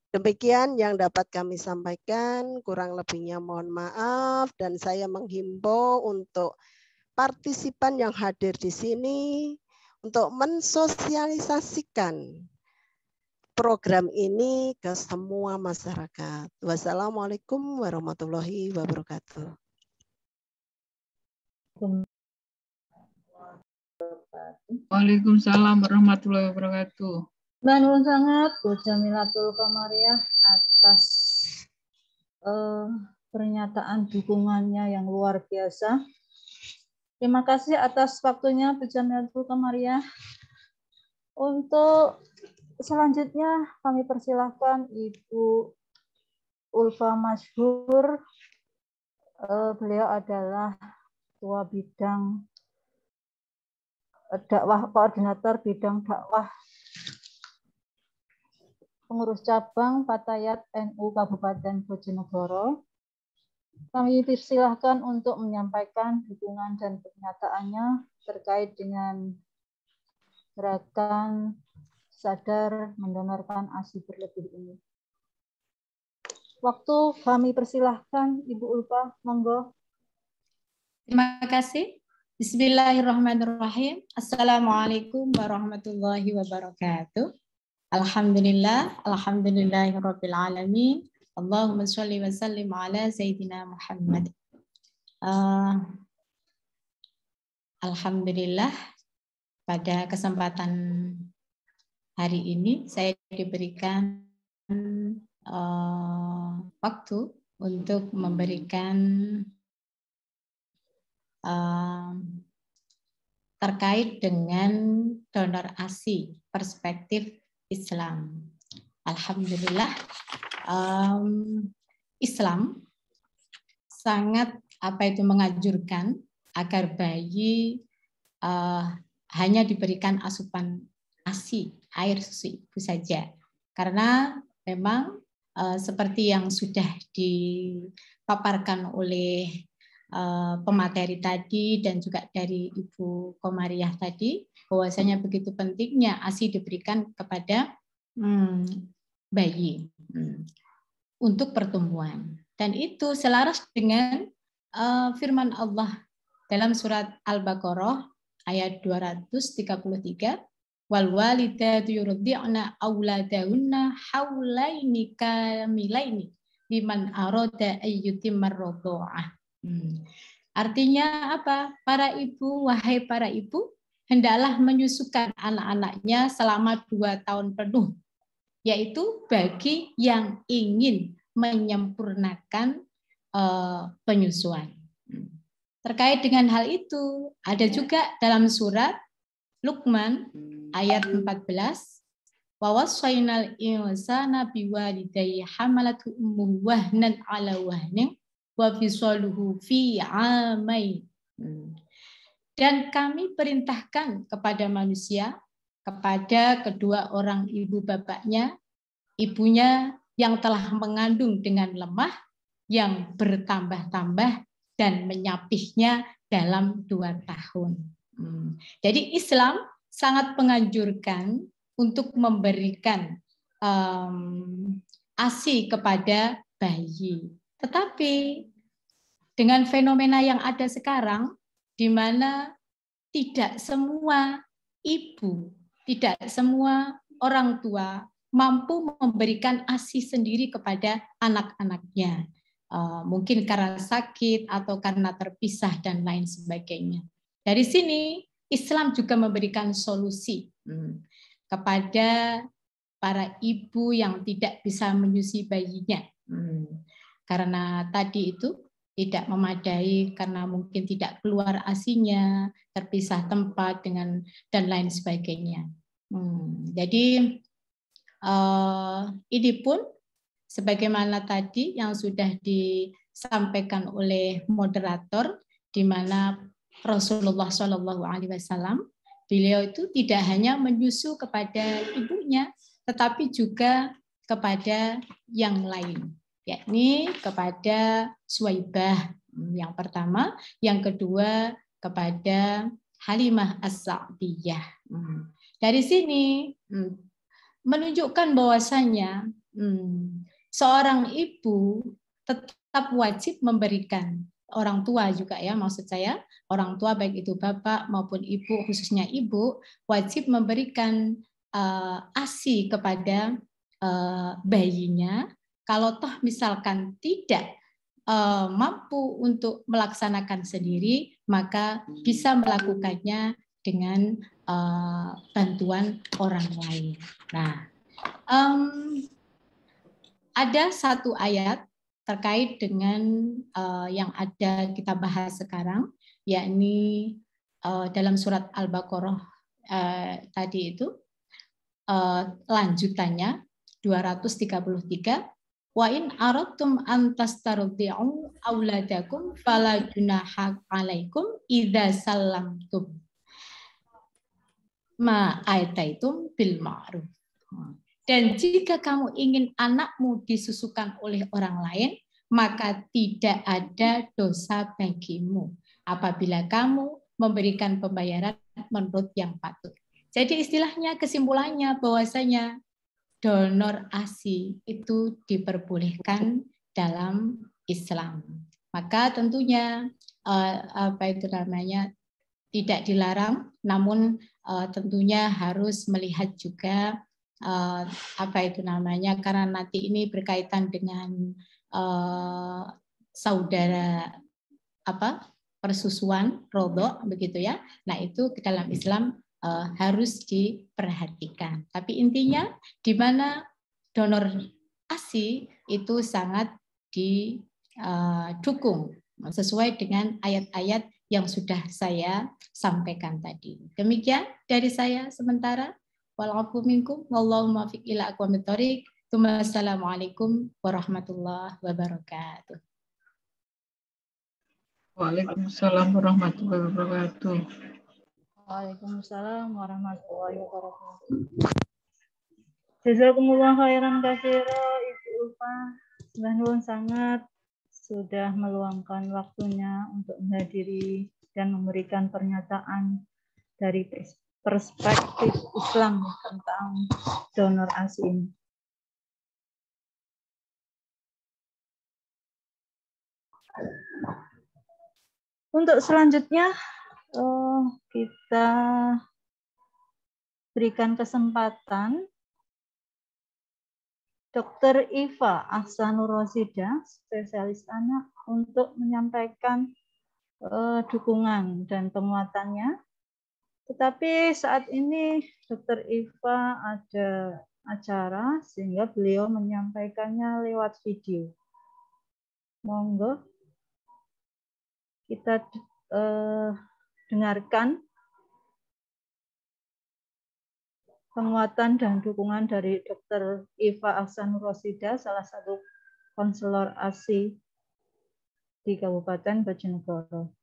Demikian yang dapat kami sampaikan, kurang lebihnya mohon maaf, dan saya menghimbau untuk partisipan yang hadir di sini untuk mensosialisasikan program ini ke semua masyarakat. Wassalamualaikum warahmatullahi wabarakatuh. Waalaikumsalam warahmatullahi wabarakatuh. Nuwun sangat Bu Jamilatul Komariah atas pernyataan dukungannya yang luar biasa. Terima kasih atas waktunya Bu Jamilatul Komariah. Untuk selanjutnya kami persilahkan Ibu Ulfa Masyhur. Beliau adalah Ketua Bidang Dakwah, Koordinator Bidang Dakwah Pengurus Cabang Fatayat NU Kabupaten Bojonegoro. Kami persilahkan untuk menyampaikan dukungan dan pernyataannya terkait dengan gerakan sadar mendonorkan ASI berlebih ini. Waktu kami persilahkan Ibu Ulfa, monggo. Terima kasih. Bismillahirrahmanirrahim. Assalamualaikum warahmatullahi wabarakatuh. Alhamdulillah, alhamdulillahirabbil alamin. Allahumma sholli wa sallim ala sayyidina Muhammad. Alhamdulillah, pada kesempatan hari ini saya diberikan waktu untuk memberikan terkait dengan donor ASI perspektif Islam. Alhamdulillah, Islam sangat menganjurkan agar bayi hanya diberikan asupan ASI, air susu ibu saja, karena memang seperti yang sudah dipaparkan oleh pemateri tadi dan juga dari Ibu Komariah tadi, bahwasanya begitu pentingnya ASI diberikan kepada bayi untuk pertumbuhan. Dan itu selaras dengan firman Allah dalam surat Al-Baqarah ayat 233, wal walidatu yurdi'na auladahunna haulaini kamilaini liman arada ayyutimmar radha'ah. Artinya apa? Wahai para ibu, hendaklah menyusukan anak-anaknya selama 2 tahun penuh, yaitu bagi yang ingin menyempurnakan penyusuan. Terkait dengan hal itu, ada juga dalam surat Luqman ayat 14, wa wassaynal insana biwalidayhi hamalatu ummuhu wahnan ala wahnin wa fisaluhu fi amain. Dan kami perintahkan kepada manusia, kepada kedua orang ibu bapaknya, ibunya yang telah mengandung dengan lemah, yang bertambah-tambah dan menyapihnya dalam 2 tahun. Jadi Islam sangat menganjurkan untuk memberikan ASI kepada bayi. Tetapi dengan fenomena yang ada sekarang, di mana tidak semua ibu, tidak semua orang tua mampu memberikan ASI sendiri kepada anak-anaknya. Mungkin karena sakit atau karena terpisah dan lain sebagainya. Dari sini Islam juga memberikan solusi kepada para ibu yang tidak bisa menyusui bayinya. Karena tadi itu tidak memadai karena mungkin tidak keluar ASI-nya, terpisah tempat dan lain sebagainya. Jadi ini pun sebagaimana tadi yang sudah disampaikan oleh moderator, di mana Rasulullah SAW, beliau itu tidak hanya menyusu kepada ibunya, tetapi juga kepada yang lain, yakni kepada Suwaibah yang pertama, yang kedua kepada Halimah As-Sa'diyah. Dari sini menunjukkan bahwasanya seorang ibu tetap wajib memberikan, orang tua juga ya, maksud saya orang tua baik itu bapak maupun ibu, khususnya ibu, wajib memberikan ASI kepada bayinya. Kalau toh misalkan tidak mampu untuk melaksanakan sendiri, maka bisa melakukannya dengan bantuan orang lain. Nah, ada satu ayat terkait dengan yang ada kita bahas sekarang, yakni dalam surat Al-Baqarah tadi itu, lanjutannya 233, wa in aradtum an tastardi'u auladakum fala junaha 'alaikum idza sallamtum ma ataitum bil ma'ruf. Dan jika kamu ingin anakmu disusukan oleh orang lain, maka tidak ada dosa bagimu apabila kamu memberikan pembayaran menurut yang patut. Jadi istilahnya, kesimpulannya bahwasanya donor ASI itu diperbolehkan dalam Islam. Maka tentunya tidak dilarang, namun tentunya harus melihat juga karena nanti ini berkaitan dengan saudara persusuan rodok begitu ya. Nah itu ke dalam Islam harus diperhatikan. Tapi intinya di mana donor ASI itu sangat didukung sesuai dengan ayat-ayat yang sudah saya sampaikan tadi. Demikian dari saya sementara. Walafu minkum wallahu muwaffiq ila aqwamit thoriq. Assalamualaikum warahmatullahi wabarakatuh. Waalaikumsalam warahmatullahi wabarakatuh. Waalaikumsalam warahmatullahi wabarakatuh. Jazakumullah khairan katsira Ibu Ulfa. Nuwun sangat sudah meluangkan waktunya untuk menghadiri dan memberikan pernyataan dari perspektif Islam tentang donor ASI ini. Untuk selanjutnya kita berikan kesempatan Dr. Iva Ahsanur Rosidah, spesialis anak, untuk menyampaikan dukungan dan penguatannya. Tetapi saat ini Dr. Iva ada acara sehingga beliau menyampaikannya lewat video. Monggo kita dengarkan penguatan dan dukungan dari Dr. Iva Ahsanur Rosidah, salah satu konselor ASI di Kabupaten Bojonegoro.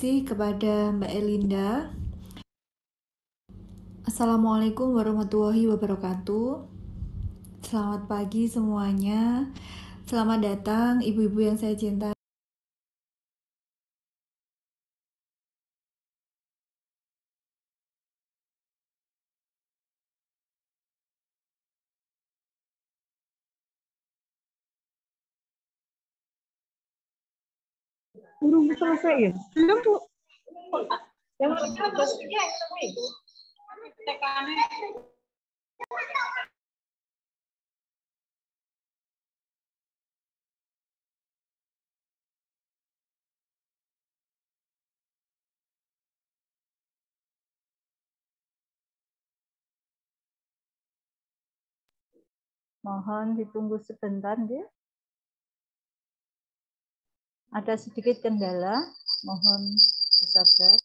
Kepada Mbak Elinda. Assalamualaikum warahmatullahi wabarakatuh. Selamat pagi semuanya. Selamat datang ibu-ibu yang saya cintai. Belum selesai ya? Belum, Bu. Yang maksudnya itu. Mohon ditunggu sebentar, ya. Ada sedikit kendala, mohon bersabar.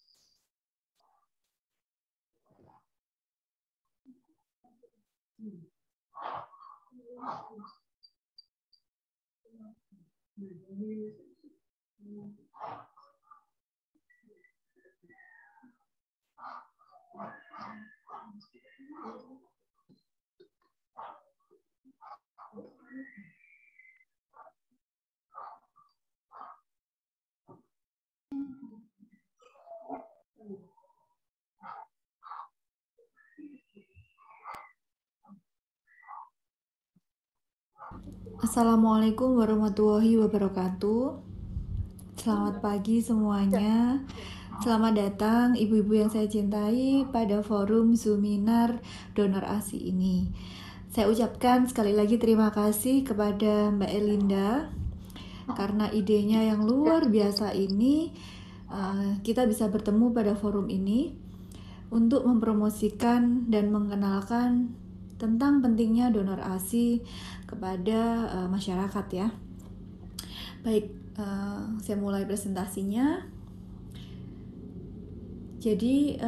Assalamualaikum warahmatullahi wabarakatuh. Selamat pagi semuanya. Selamat datang ibu-ibu yang saya cintai pada forum Zoominar Donor ASI ini. Saya ucapkan sekali lagi terima kasih kepada Mbak Elinda karena idenya yang luar biasa ini. Kita bisa bertemu pada forum ini untuk mempromosikan dan mengenalkan tentang pentingnya donor ASI kepada masyarakat ya. Baik, saya mulai presentasinya. Jadi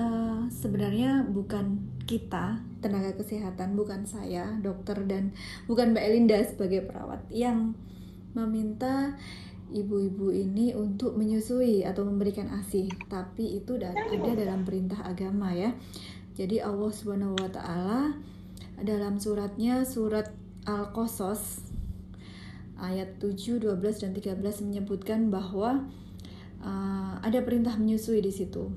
sebenarnya bukan kita tenaga kesehatan, bukan saya dokter dan bukan Mbak Elinda sebagai perawat yang meminta ibu-ibu ini untuk menyusui atau memberikan ASI, tapi itu ada dalam perintah agama ya. Jadi Allah Subhanahu wa taala dalam suratnya, surat Al-Qasas ayat 7, 12 dan 13 menyebutkan bahwa ada perintah menyusui di situ.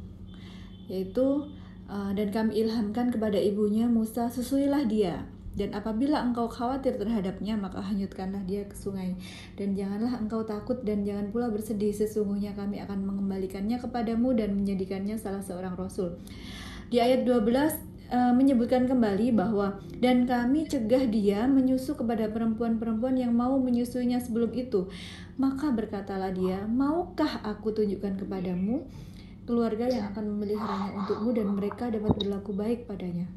yaitu dan kami ilhamkan kepada ibunya Musa, susuilah dia. Dan apabila engkau khawatir terhadapnya, maka hanyutkanlah dia ke sungai. Dan janganlah engkau takut dan jangan pula bersedih, sesungguhnya kami akan mengembalikannya kepadamu dan menjadikannya salah seorang rasul. Di ayat 12 menyebutkan kembali bahwa dan kami cegah dia menyusu kepada perempuan-perempuan yang mau menyusuinya sebelum itu. Maka berkatalah dia, maukah aku tunjukkan kepadamu keluarga yang akan memeliharanya untukmu dan mereka dapat berlaku baik padanya.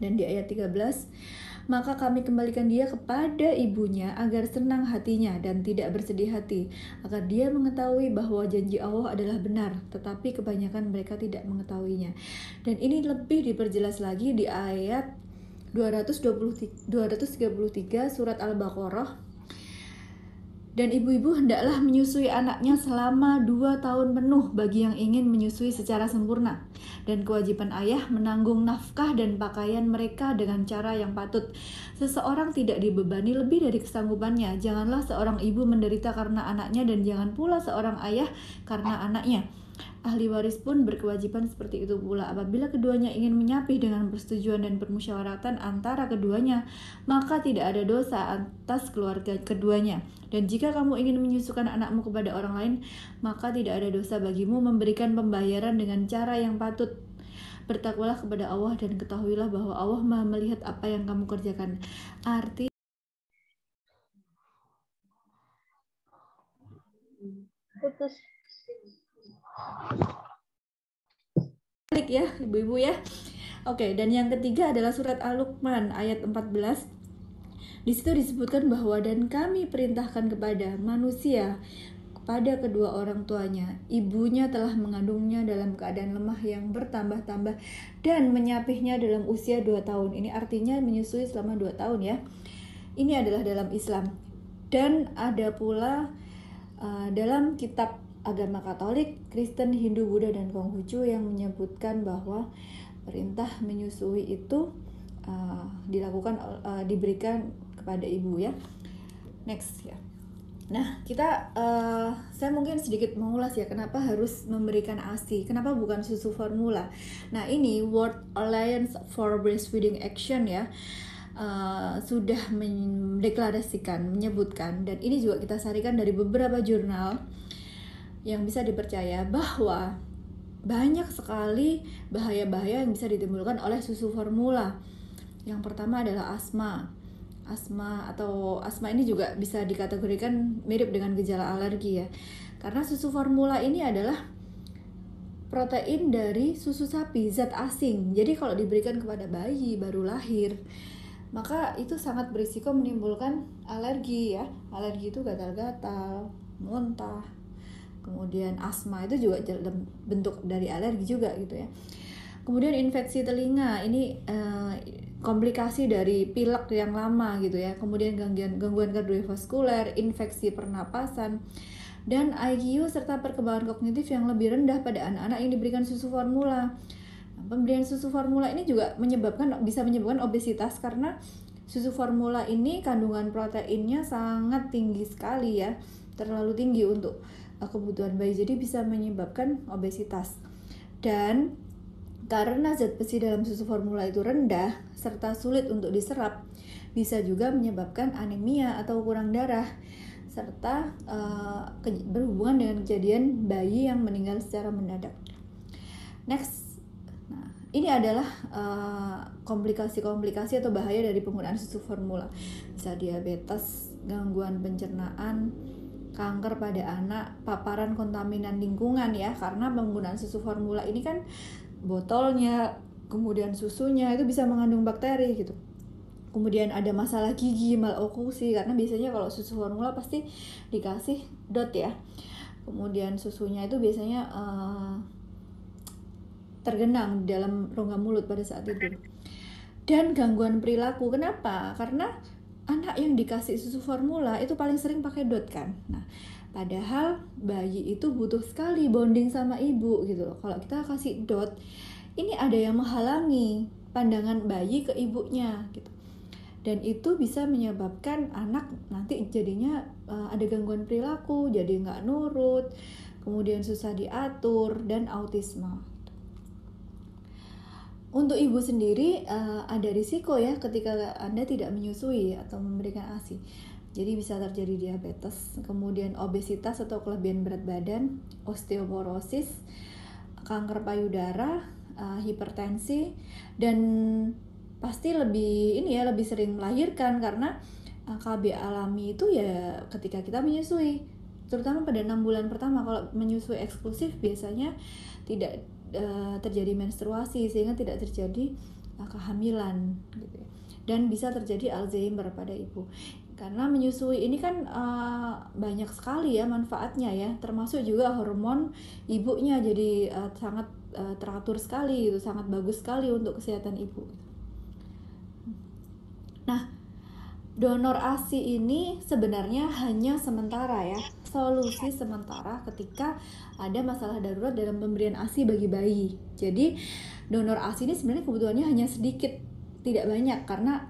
Dan di ayat 13, maka kami kembalikan dia kepada ibunya agar senang hatinya dan tidak bersedih hati, agar dia mengetahui bahwa janji Allah adalah benar, tetapi kebanyakan mereka tidak mengetahuinya. Dan ini lebih diperjelas lagi di ayat 233 surat Al-Baqarah. Dan ibu-ibu hendaklah menyusui anaknya selama 2 tahun penuh bagi yang ingin menyusui secara sempurna. Dan kewajiban ayah menanggung nafkah dan pakaian mereka dengan cara yang patut. Seseorang tidak dibebani lebih dari kesanggupannya. Janganlah seorang ibu menderita karena anaknya dan jangan pula seorang ayah karena anaknya. Ahli waris pun berkewajiban seperti itu pula. Apabila keduanya ingin menyapih dengan persetujuan dan permusyawaratan antara keduanya, maka tidak ada dosa atas keluarga keduanya. Dan jika kamu ingin menyusukan anakmu kepada orang lain, maka tidak ada dosa bagimu memberikan pembayaran dengan cara yang patut. Bertakwalah kepada Allah dan ketahuilah bahwa Allah Maha melihat apa yang kamu kerjakan. Arti Putus. Klik ya ibu-ibu ya. Oke, dan yang ketiga adalah surat Al-Luqman ayat 14. Di situ disebutkan bahwa dan kami perintahkan kepada manusia, kepada kedua orang tuanya, ibunya telah mengandungnya dalam keadaan lemah yang bertambah-tambah dan menyapihnya dalam usia 2 tahun. Ini artinya menyusui selama 2 tahun ya. Ini adalah dalam Islam. Dan ada pula dalam kitab agama Katolik, Kristen, Hindu, Buddha, dan Konghucu yang menyebutkan bahwa perintah menyusui itu diberikan kepada ibu ya. Next ya. Nah, saya mungkin sedikit mengulas ya, kenapa harus memberikan ASI, kenapa bukan susu formula. Nah, ini World Alliance for Breastfeeding Action ya, sudah mendeklarasikan, menyebutkan, dan ini juga kita sarikan dari beberapa jurnal yang bisa dipercaya bahwa banyak sekali bahaya-bahaya yang bisa ditimbulkan oleh susu formula. Yang pertama adalah asma. Asma ini juga bisa dikategorikan mirip dengan gejala alergi ya. Karena susu formula ini adalah protein dari susu sapi, zat asing. Jadi kalau diberikan kepada bayi baru lahir, maka itu sangat berisiko menimbulkan alergi ya. Alergi itu gatal-gatal, muntah, kemudian asma itu juga bentuk dari alergi juga gitu ya. Kemudian infeksi telinga, ini komplikasi dari pilek yang lama gitu ya. Kemudian gangguan kardiovaskuler, infeksi pernapasan, dan IQ serta perkembangan kognitif yang lebih rendah pada anak-anak yang diberikan susu formula. Nah, pemberian susu formula ini juga bisa menyebabkan obesitas karena susu formula ini kandungan proteinnya sangat tinggi sekali ya, terlalu tinggi untuk kebutuhan bayi, jadi bisa menyebabkan obesitas. Dan karena zat besi dalam susu formula itu rendah serta sulit untuk diserap, bisa juga menyebabkan anemia atau kurang darah serta berhubungan dengan kejadian bayi yang meninggal secara mendadak. Next. Nah, ini adalah komplikasi-komplikasi atau bahaya dari penggunaan susu formula. Bisa diabetes, gangguan pencernaan, kanker pada anak, paparan kontaminan lingkungan ya, karena penggunaan susu formula ini kan botolnya, kemudian susunya itu bisa mengandung bakteri gitu. Kemudian ada masalah gigi, maloklusi, karena biasanya kalau susu formula pasti dikasih dot ya. Kemudian susunya itu biasanya tergenang di dalam rongga mulut pada saat tidur. Dan gangguan perilaku, kenapa? Karena anak yang dikasih susu formula itu paling sering pakai dot kan. Nah, padahal bayi itu butuh sekali bonding sama ibu gitu loh. Kalau kita kasih dot, ini ada yang menghalangi pandangan bayi ke ibunya gitu. Dan itu bisa menyebabkan anak nanti jadinya ada gangguan perilaku, jadi nggak nurut, kemudian susah diatur, dan autisme. Untuk ibu sendiri ada risiko ya ketika Anda tidak menyusui atau memberikan ASI. Jadi bisa terjadi diabetes, kemudian obesitas atau kelebihan berat badan, osteoporosis, kanker payudara, hipertensi, dan pasti lebih sering melahirkan karena KB alami itu ya ketika kita menyusui, terutama pada 6 bulan pertama. Kalau menyusui eksklusif biasanya tidak terjadi menstruasi sehingga tidak terjadi kehamilan gitu ya. Dan bisa terjadi Alzheimer pada ibu. Karena menyusui ini kan banyak sekali ya manfaatnya ya, termasuk juga hormon ibunya jadi sangat teratur sekali gitu, sangat bagus sekali untuk kesehatan ibu. Nah, donor ASI ini sebenarnya hanya sementara ya, solusi sementara ketika ada masalah darurat dalam pemberian ASI bagi bayi. Jadi donor ASI ini sebenarnya kebutuhannya hanya sedikit, tidak banyak, karena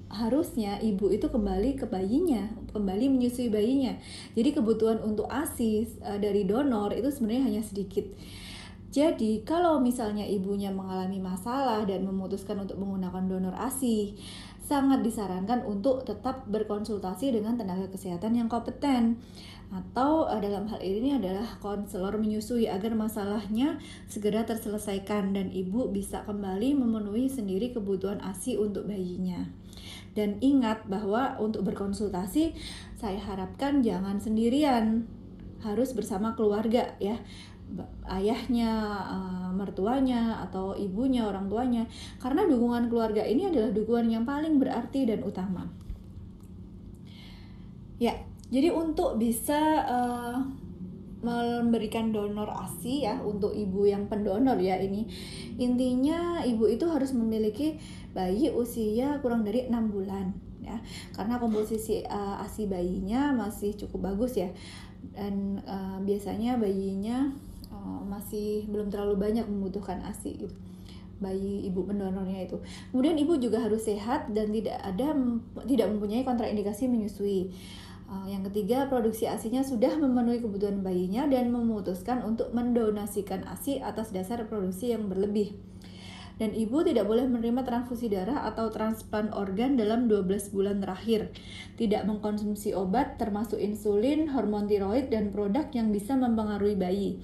harusnya ibu itu kembali ke bayinya, kembali menyusui bayinya. Jadi kebutuhan untuk ASI dari donor itu sebenarnya hanya sedikit. Jadi kalau misalnya ibunya mengalami masalah dan memutuskan untuk menggunakan donor ASI, sangat disarankan untuk tetap berkonsultasi dengan tenaga kesehatan yang kompeten, atau dalam hal ini adalah konselor menyusui agar masalahnya segera terselesaikan dan ibu bisa kembali memenuhi sendiri kebutuhan ASI untuk bayinya. Dan ingat bahwa untuk berkonsultasi saya harapkan jangan sendirian, harus bersama keluarga ya, ayahnya, mertuanya, atau ibunya, orang tuanya, karena dukungan keluarga ini adalah dukungan yang paling berarti dan utama. Ya, jadi untuk bisa memberikan donor ASI ya untuk ibu yang pendonor ya, ini intinya ibu itu harus memiliki bayi usia kurang dari 6 bulan ya, karena komposisi ASI bayinya masih cukup bagus ya, dan biasanya bayinya masih belum terlalu banyak membutuhkan ASI gitu, bayi ibu pendonornya itu. Kemudian ibu juga harus sehat dan tidak mempunyai kontraindikasi menyusui. Yang ketiga, produksi ASI-nya sudah memenuhi kebutuhan bayinya dan memutuskan untuk mendonasikan ASI atas dasar produksi yang berlebih. Dan ibu tidak boleh menerima transfusi darah atau transplant organ dalam 12 bulan terakhir. Tidak mengkonsumsi obat termasuk insulin, hormon tiroid, dan produk yang bisa mempengaruhi bayi.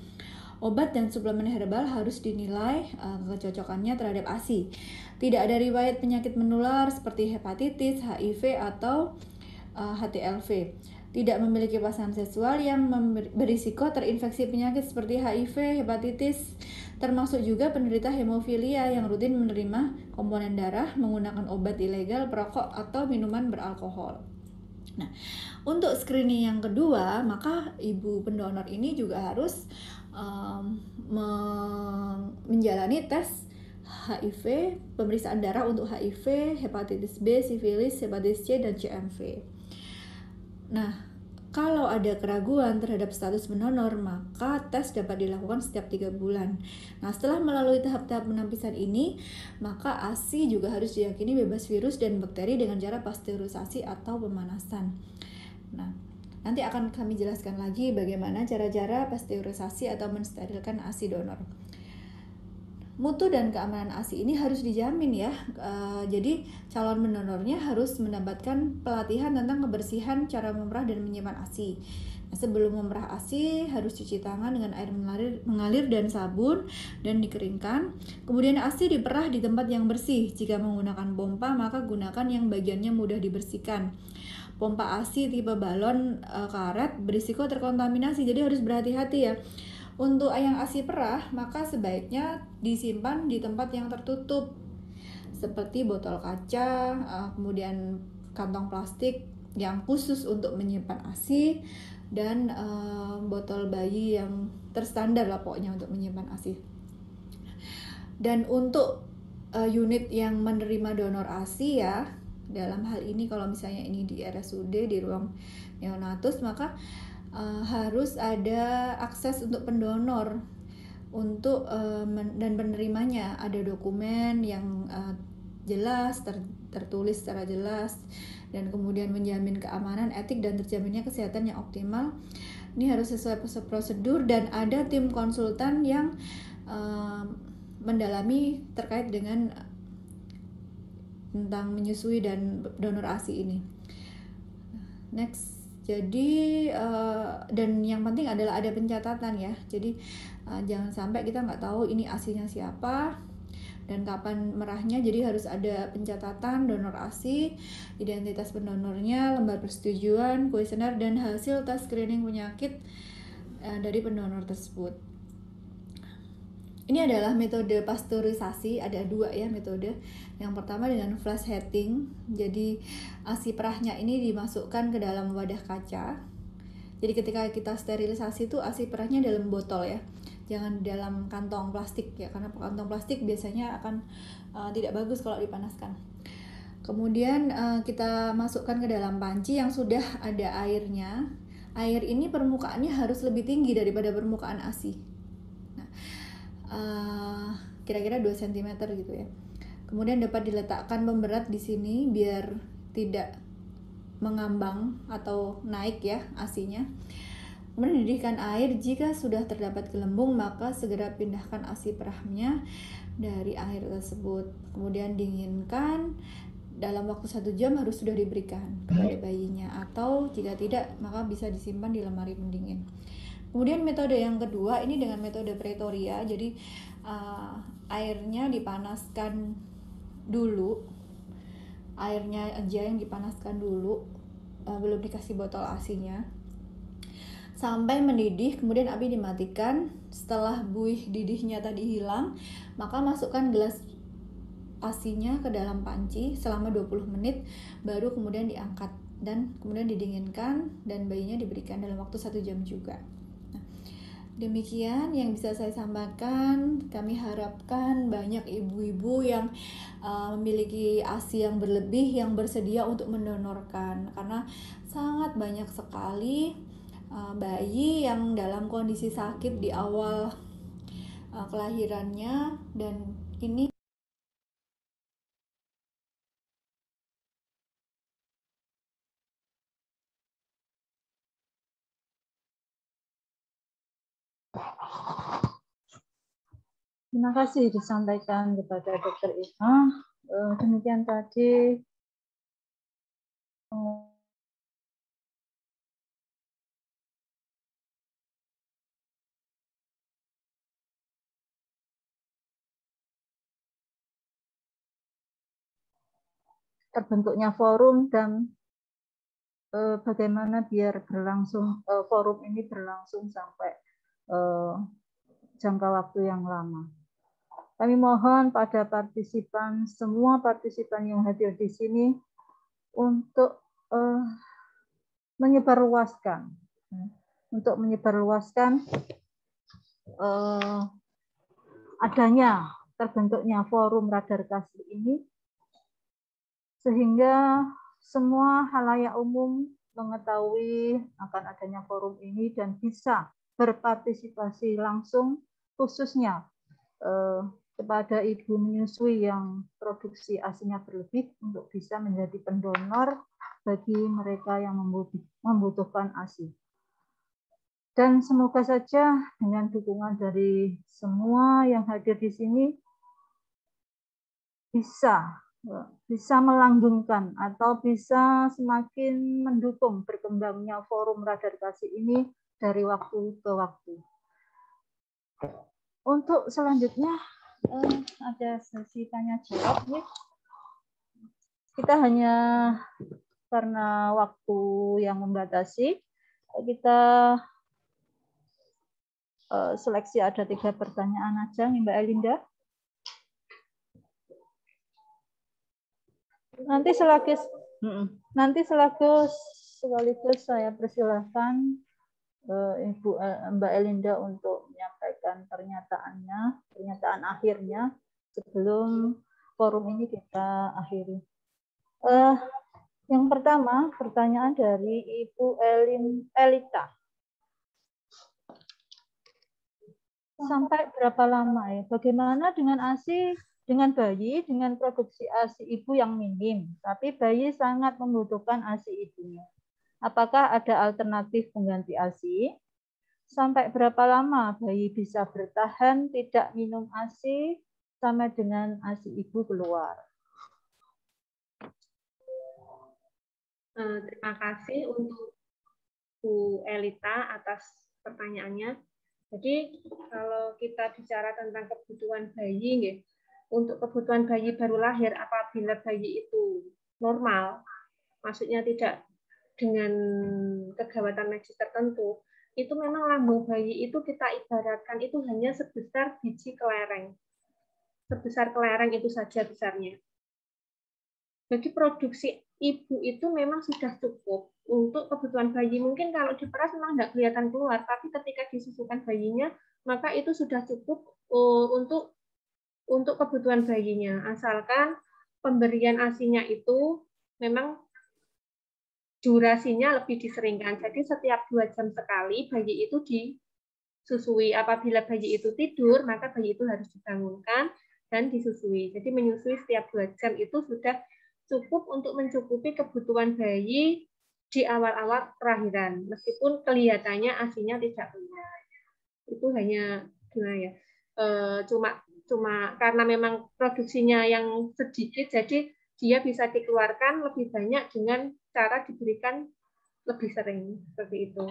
Obat dan suplemen herbal harus dinilai kecocokannya terhadap ASI. Tidak ada riwayat penyakit menular seperti hepatitis, HIV, atau HTLV. Tidak memiliki pasangan seksual yang berisiko terinfeksi penyakit seperti HIV, hepatitis, termasuk juga penderita hemofilia yang rutin menerima komponen darah, menggunakan obat ilegal, perokok, atau minuman beralkohol. Nah, untuk screening yang kedua, maka ibu pendonor ini juga harus menjalani tes HIV, pemeriksaan darah untuk HIV, hepatitis B, sifilis, hepatitis C, dan CMV. Nah, kalau ada keraguan terhadap status pendonor, maka tes dapat dilakukan setiap 3 bulan. Nah, setelah melalui tahap-tahap penapisan ini, maka ASI juga harus diyakini bebas virus dan bakteri dengan cara pasteurisasi atau pemanasan. Nah, nanti akan kami jelaskan lagi bagaimana cara-cara pasteurisasi atau mensterilkan ASI donor. Mutu dan keamanan ASI ini harus dijamin ya. Jadi calon pendonornya harus mendapatkan pelatihan tentang kebersihan, cara memerah dan menyimpan ASI. Nah, sebelum memerah ASI harus cuci tangan dengan air mengalir dan sabun dan dikeringkan. Kemudian ASI diperah di tempat yang bersih. Jika menggunakan pompa, maka gunakan yang bagiannya mudah dibersihkan. Pompa ASI tipe balon karet berisiko terkontaminasi, jadi harus berhati-hati ya. Untuk yang ASI perah, maka sebaiknya disimpan di tempat yang tertutup seperti botol kaca, kemudian kantong plastik yang khusus untuk menyimpan ASI, dan botol bayi yang terstandar lah pokoknya untuk menyimpan ASI. Dan untuk unit yang menerima donor ASI ya, dalam hal ini kalau misalnya ini di RSUD, di ruang neonatus, maka harus ada akses untuk pendonor untuk dan penerimanya, ada dokumen yang jelas, tertulis secara jelas, dan kemudian menjamin keamanan, etik, dan terjaminnya kesehatan yang optimal. Ini harus sesuai prosedur dan ada tim konsultan yang mendalami terkait dengan tentang menyusui dan donor ASI ini. Next, jadi dan yang penting adalah ada pencatatan ya. Jadi jangan sampai kita nggak tahu ini ASI-nya siapa dan kapan merahnya. Jadi harus ada pencatatan donor ASI, identitas pendonornya, lembar persetujuan, kuesioner, dan hasil tes screening penyakit dari pendonor tersebut. Ini adalah metode pasteurisasi, ada 2 ya metode. Yang pertama dengan flash heating, jadi ASI perahnya ini dimasukkan ke dalam wadah kaca. Jadi ketika kita sterilisasi itu ASI perahnya dalam botol ya, jangan dalam kantong plastik ya, karena kantong plastik biasanya akan tidak bagus kalau dipanaskan. Kemudian kita masukkan ke dalam panci yang sudah ada airnya. Air ini permukaannya harus lebih tinggi daripada permukaan ASI. Kira-kira 2 cm gitu ya. Kemudian dapat diletakkan pemberat di sini biar tidak mengambang atau naik ya ASI-nya. Kemudian dididihkan air, jika sudah terdapat gelembung maka segera pindahkan ASI perahnya dari air tersebut. Kemudian dinginkan, dalam waktu 1 jam harus sudah diberikan kepada bayinya, atau jika tidak maka bisa disimpan di lemari pendingin. Kemudian metode yang kedua ini dengan metode pretoria, jadi airnya dipanaskan dulu, airnya aja yang dipanaskan dulu, belum dikasih botol ASI-nya, sampai mendidih, kemudian api dimatikan. Setelah buih didihnya tadi hilang, maka masukkan gelas ASI-nya ke dalam panci selama 20 menit, baru kemudian diangkat dan kemudian didinginkan, dan bayinya diberikan dalam waktu 1 jam juga. Demikian yang bisa saya sampaikan. Kami harapkan banyak ibu-ibu yang memiliki ASI yang berlebih yang bersedia untuk mendonorkan, karena sangat banyak sekali bayi yang dalam kondisi sakit di awal kelahirannya, dan ini Terima kasih disampaikan kepada Dr. Eva. Demikian tadi terbentuknya forum dan bagaimana biar berlangsung forum ini berlangsung sampai jangka waktu yang lama. Kami mohon pada partisipan, semua partisipan yang hadir di sini untuk menyebarluaskan adanya terbentuknya forum radar kasih ini, sehingga semua halayak umum mengetahui akan adanya forum ini dan bisa berpartisipasi langsung, khususnya kepada ibu menyusui yang produksi ASI-nya berlebih untuk bisa menjadi pendonor bagi mereka yang membutuhkan ASI. Dan semoga saja dengan dukungan dari semua yang hadir di sini bisa melanggengkan atau bisa semakin mendukung berkembangnya forum radar kasih ini dari waktu ke waktu. Untuk selanjutnya ada sesi tanya jawab. Kita hanya karena waktu yang membatasi, kita seleksi ada 3 pertanyaan aja, Mbak Elinda. Nanti sekaligus saya persilahkan Ibu Mbak Elinda untuk menyampaikan pernyataan akhirnya sebelum forum ini kita akhiri. Yang pertama, pertanyaan dari Ibu Elita. Sampai berapa lama ya? Bagaimana dengan ASI dengan bayi dengan produksi ASI ibu yang minim, tapi bayi sangat membutuhkan ASI ibunya? Apakah ada alternatif pengganti ASI? Sampai berapa lama bayi bisa bertahan tidak minum ASI sama dengan ASI ibu keluar. Terima kasih untuk Bu Elita atas pertanyaannya. Jadi kalau kita bicara tentang kebutuhan bayi, untuk kebutuhan bayi baru lahir apabila bayi itu normal, maksudnya tidak dengan kegawatan medis tertentu, itu memang lambung bayi itu kita ibaratkan itu hanya sebesar biji kelereng. Sebesar kelereng itu saja besarnya. Jadi produksi ibu itu memang sudah cukup untuk kebutuhan bayi. Mungkin kalau diperas memang tidak kelihatan keluar, tapi ketika disusukan bayinya, maka itu sudah cukup untuk kebutuhan bayinya. Asalkan pemberian ASI-nya itu memang durasinya lebih diseringkan. Jadi setiap 2 jam sekali bayi itu disusui. Apabila bayi itu tidur, maka bayi itu harus dibangunkan dan disusui. Jadi menyusui setiap 2 jam itu sudah cukup untuk mencukupi kebutuhan bayi di awal-awal kelahiran. Meskipun kelihatannya ASI-nya tidak keluar. Itu hanya gimana ya? Cuma karena memang produksinya yang sedikit, jadi dia bisa dikeluarkan lebih banyak dengan cara diberikan lebih sering, seperti itu.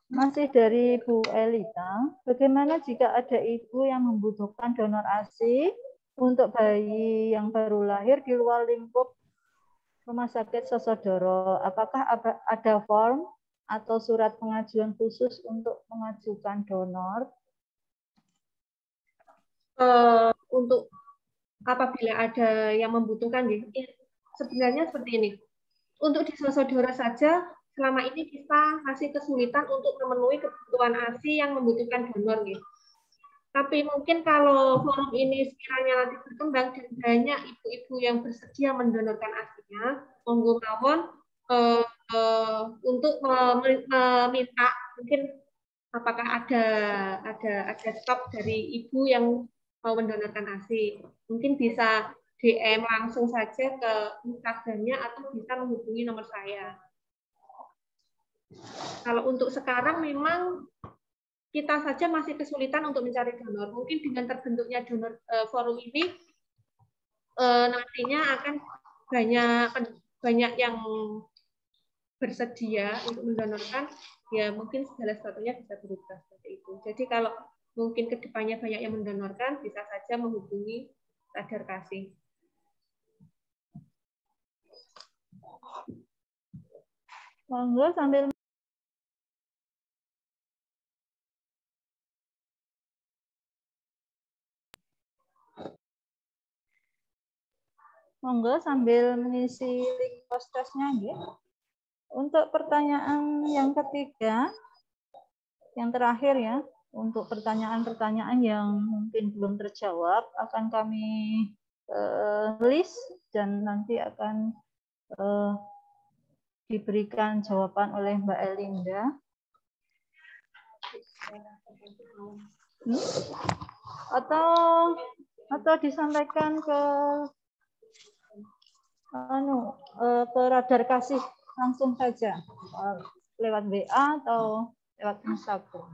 Masih dari Bu Elita, bagaimana jika ada ibu yang membutuhkan donor ASI untuk bayi yang baru lahir di luar lingkup Rumah Sakit Sosodoro? Apakah ada form atau surat pengajuan khusus untuk mengajukan donor? Untuk apabila ada yang membutuhkan, sebenarnya seperti ini. Untuk di Sosodoro saja, selama ini kita masih kesulitan untuk memenuhi kebutuhan ASI yang membutuhkan donor. Tapi mungkin kalau forum ini sekiranya nanti berkembang dan banyak ibu-ibu yang bersedia mendonorkan ASI-nya, monggo mawon untuk meminta mungkin apakah ada stok dari ibu yang mau mendonorkan ASI. Mungkin bisa DM langsung saja ke Instagramnya atau bisa menghubungi nomor saya. Kalau untuk sekarang memang kita saja masih kesulitan untuk mencari donor. Mungkin dengan terbentuknya donor forum ini nantinya akan banyak yang bersedia untuk mendonorkan, ya mungkin segala sesuatunya bisa berubah seperti itu. Jadi kalau mungkin kedepannya banyak yang mendonorkan, bisa saja menghubungi Sadar Kasih. Monggo sambil mengisi link post-testnya ya. Untuk pertanyaan yang ketiga, yang terakhir ya, untuk pertanyaan-pertanyaan yang mungkin belum terjawab akan kami list dan nanti akan diberikan jawaban oleh Mbak Elinda. Atau disampaikan ke Radar Kasih langsung saja lewat WA atau lewat Instagram.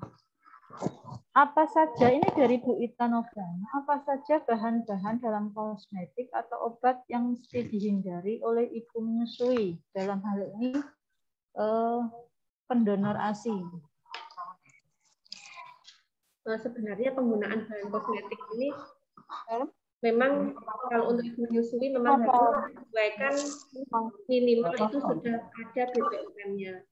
Apa saja, ini dari Bu Ita Novana, apa saja bahan-bahan dalam kosmetik atau obat yang mesti dihindari oleh ibu menyusui, dalam hal ini pendonor ASI? Sebenarnya penggunaan bahan kosmetik ini memang kalau untuk ibu menyusui memang harus disesuaikan, minimal itu sudah ada BPOM-nya.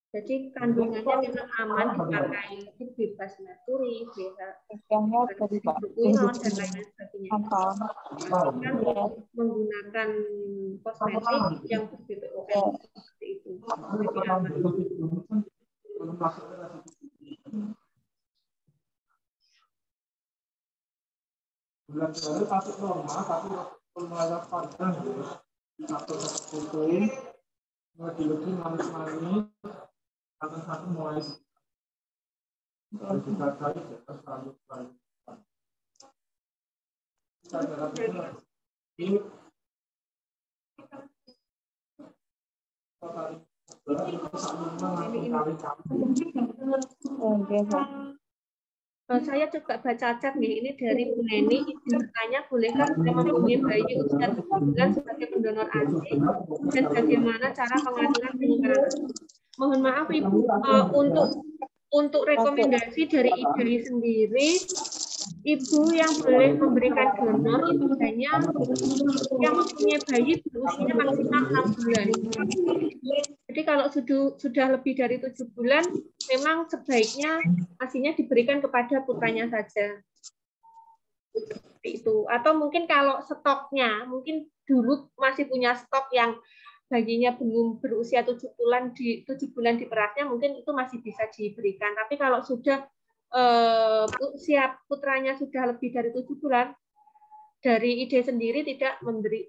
Jadi kandungannya memang aman dipakai, bebas merkuri, bebas hidroquinone dan lain sebagainya. Kan menggunakan kosmetik yang ber-BPOM seperti itu, lebih aman. Bulan baru masuk normal, tapi pengelola panjang satu fotoin, lebih manis-manis, satu mulai kita cari selalu ini Oke, Pak. Saya coba baca chat nih, ini dari Bu Neni, Ibu bertanya, bolehkah saya mempunyai bayi usia 7 bulan sebagai pendonor ASI dan bagaimana cara pengaduan penukaran ASI? Mohon maaf Ibu, untuk rekomendasi dari IDAI sendiri, Ibu yang boleh memberikan donor itu hanya yang mempunyai bayi berusia maksimal 6 bulan. Jadi kalau sudah lebih dari 7 bulan, memang sebaiknya ASI-nya diberikan kepada putranya saja. Seperti itu. Atau mungkin kalau stoknya, mungkin dulu masih punya stok yang bayinya belum berusia 7 bulan di perasnya, mungkin itu masih bisa diberikan. Tapi kalau sudah usia putranya sudah lebih dari 7 bulan, dari IDAI sendiri tidak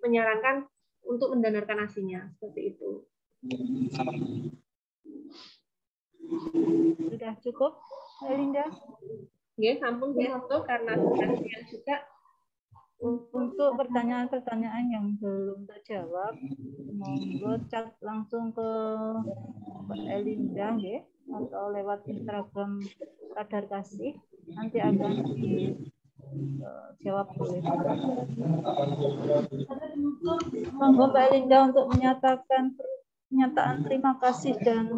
menyarankan untuk mendonorkan ASI-nya. Seperti itu. Sudah cukup, Linda? Ya, sampun cukup karena sudah siap juga. Untuk pertanyaan-pertanyaan yang belum terjawab, monggo chat langsung ke Mbak Elinda, ya, atau lewat Instagram Radar Kasih. Nanti akan dijawab oleh monggo Mbak Elinda untuk menyatakan pernyataan terima kasih dan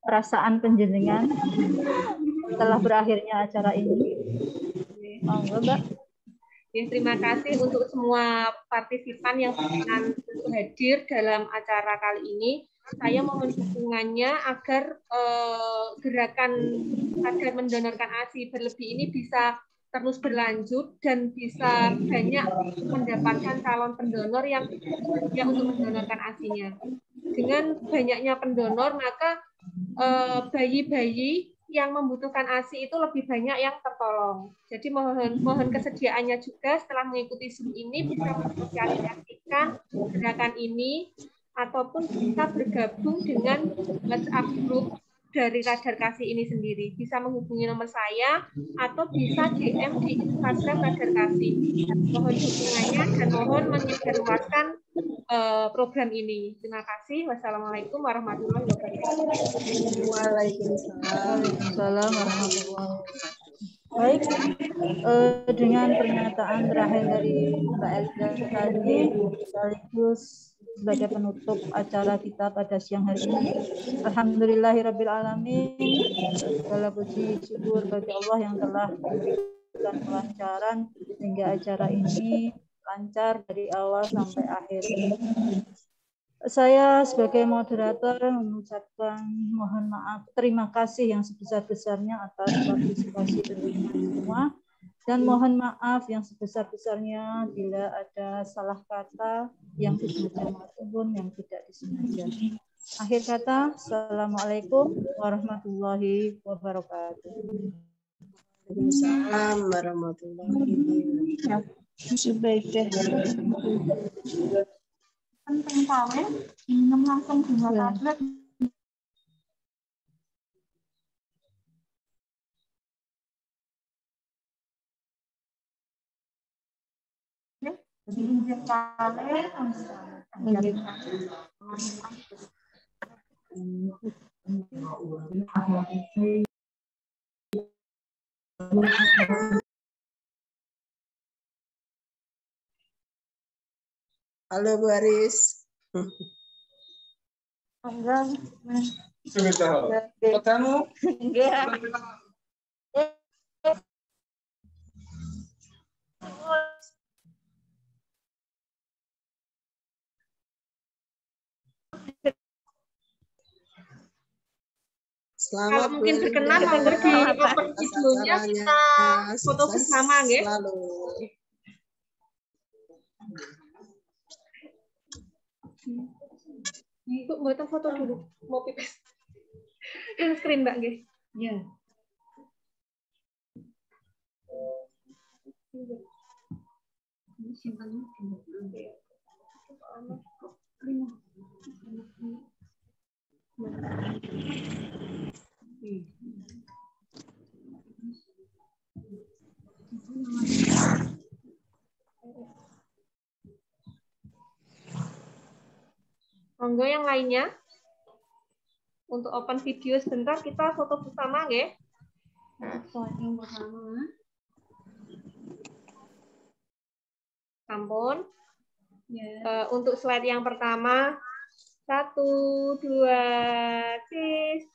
perasaan penjenengan setelah berakhirnya acara ini. Monggo Mbak. Ya, terima kasih untuk semua partisipan yang berkenan hadir dalam acara kali ini. Saya mohon dukungannya agar gerakan agar mendonorkan ASI berlebih ini bisa terus berlanjut dan bisa banyak mendapatkan calon pendonor yang bersedia untuk mendonorkan ASI-nya. Dengan banyaknya pendonor, maka bayi-bayi yang membutuhkan ASI itu lebih banyak yang tertolong. Jadi mohon kesediaannya juga setelah mengikuti Zoom ini bisa mensosialisasikan gerakan ini ataupun bisa bergabung dengan WhatsApp group dari Radar Kasih ini sendiri. Bisa menghubungi nomor saya atau bisa DM di Instagram Radar Kasih. Mohon dukungannya dan mohon menyebarluaskan program ini. Terima kasih. Wassalamualaikum warahmatullahi wabarakatuh. Waalaikumsalam warahmatullahi wabarakatuh. Baik, dengan pernyataan terakhir dari Mbak Elda tadi, sekaligus sebagai penutup acara kita pada siang hari ini. Alhamdulillahirrabbilalamin. Segala puji syukur bagi Allah yang telah memberikan kelancaran hingga acara ini lancar dari awal sampai akhir. Saya sebagai moderator mengucapkan mohon maaf, terima kasih yang sebesar-besarnya atas partisipasi dari semua, dan mohon maaf yang sebesar-besarnya bila ada salah kata yang disengaja maupun yang tidak disengaja. Akhir kata, Assalamualaikum warahmatullahi wabarakatuh. Waalaikumsalam warahmatullahi wabarakatuh. Penting kawin, minum langsung 2 tablet. Diinjek kawin, Halo Bu Aris. enggak. Kamu? Enggak. Kalau mungkin berkenan, monggo di open videonya kita foto bersama, ya. Ibu buat foto dulu, mau pipis. Screen Mbak, nggih. Ya. Monggo yang lainnya. Untuk open video sebentar, kita foto bersama, nggih. Slide yang pertama. Ampun. Ya. Untuk slide yang pertama, 1, 2, cheese.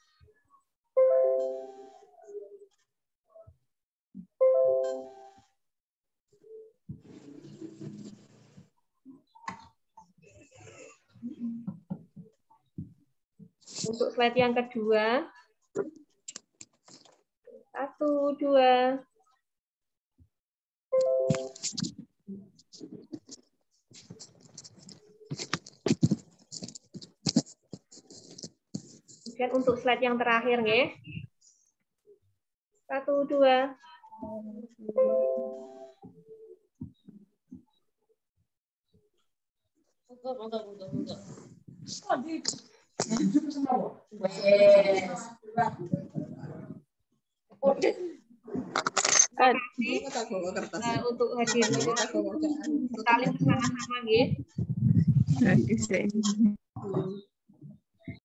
Untuk slide yang kedua, 1, 2. Kemudian untuk slide yang terakhir, nggih. 1, 2. Untuk hadirnya sekali bersama-sama, nggih.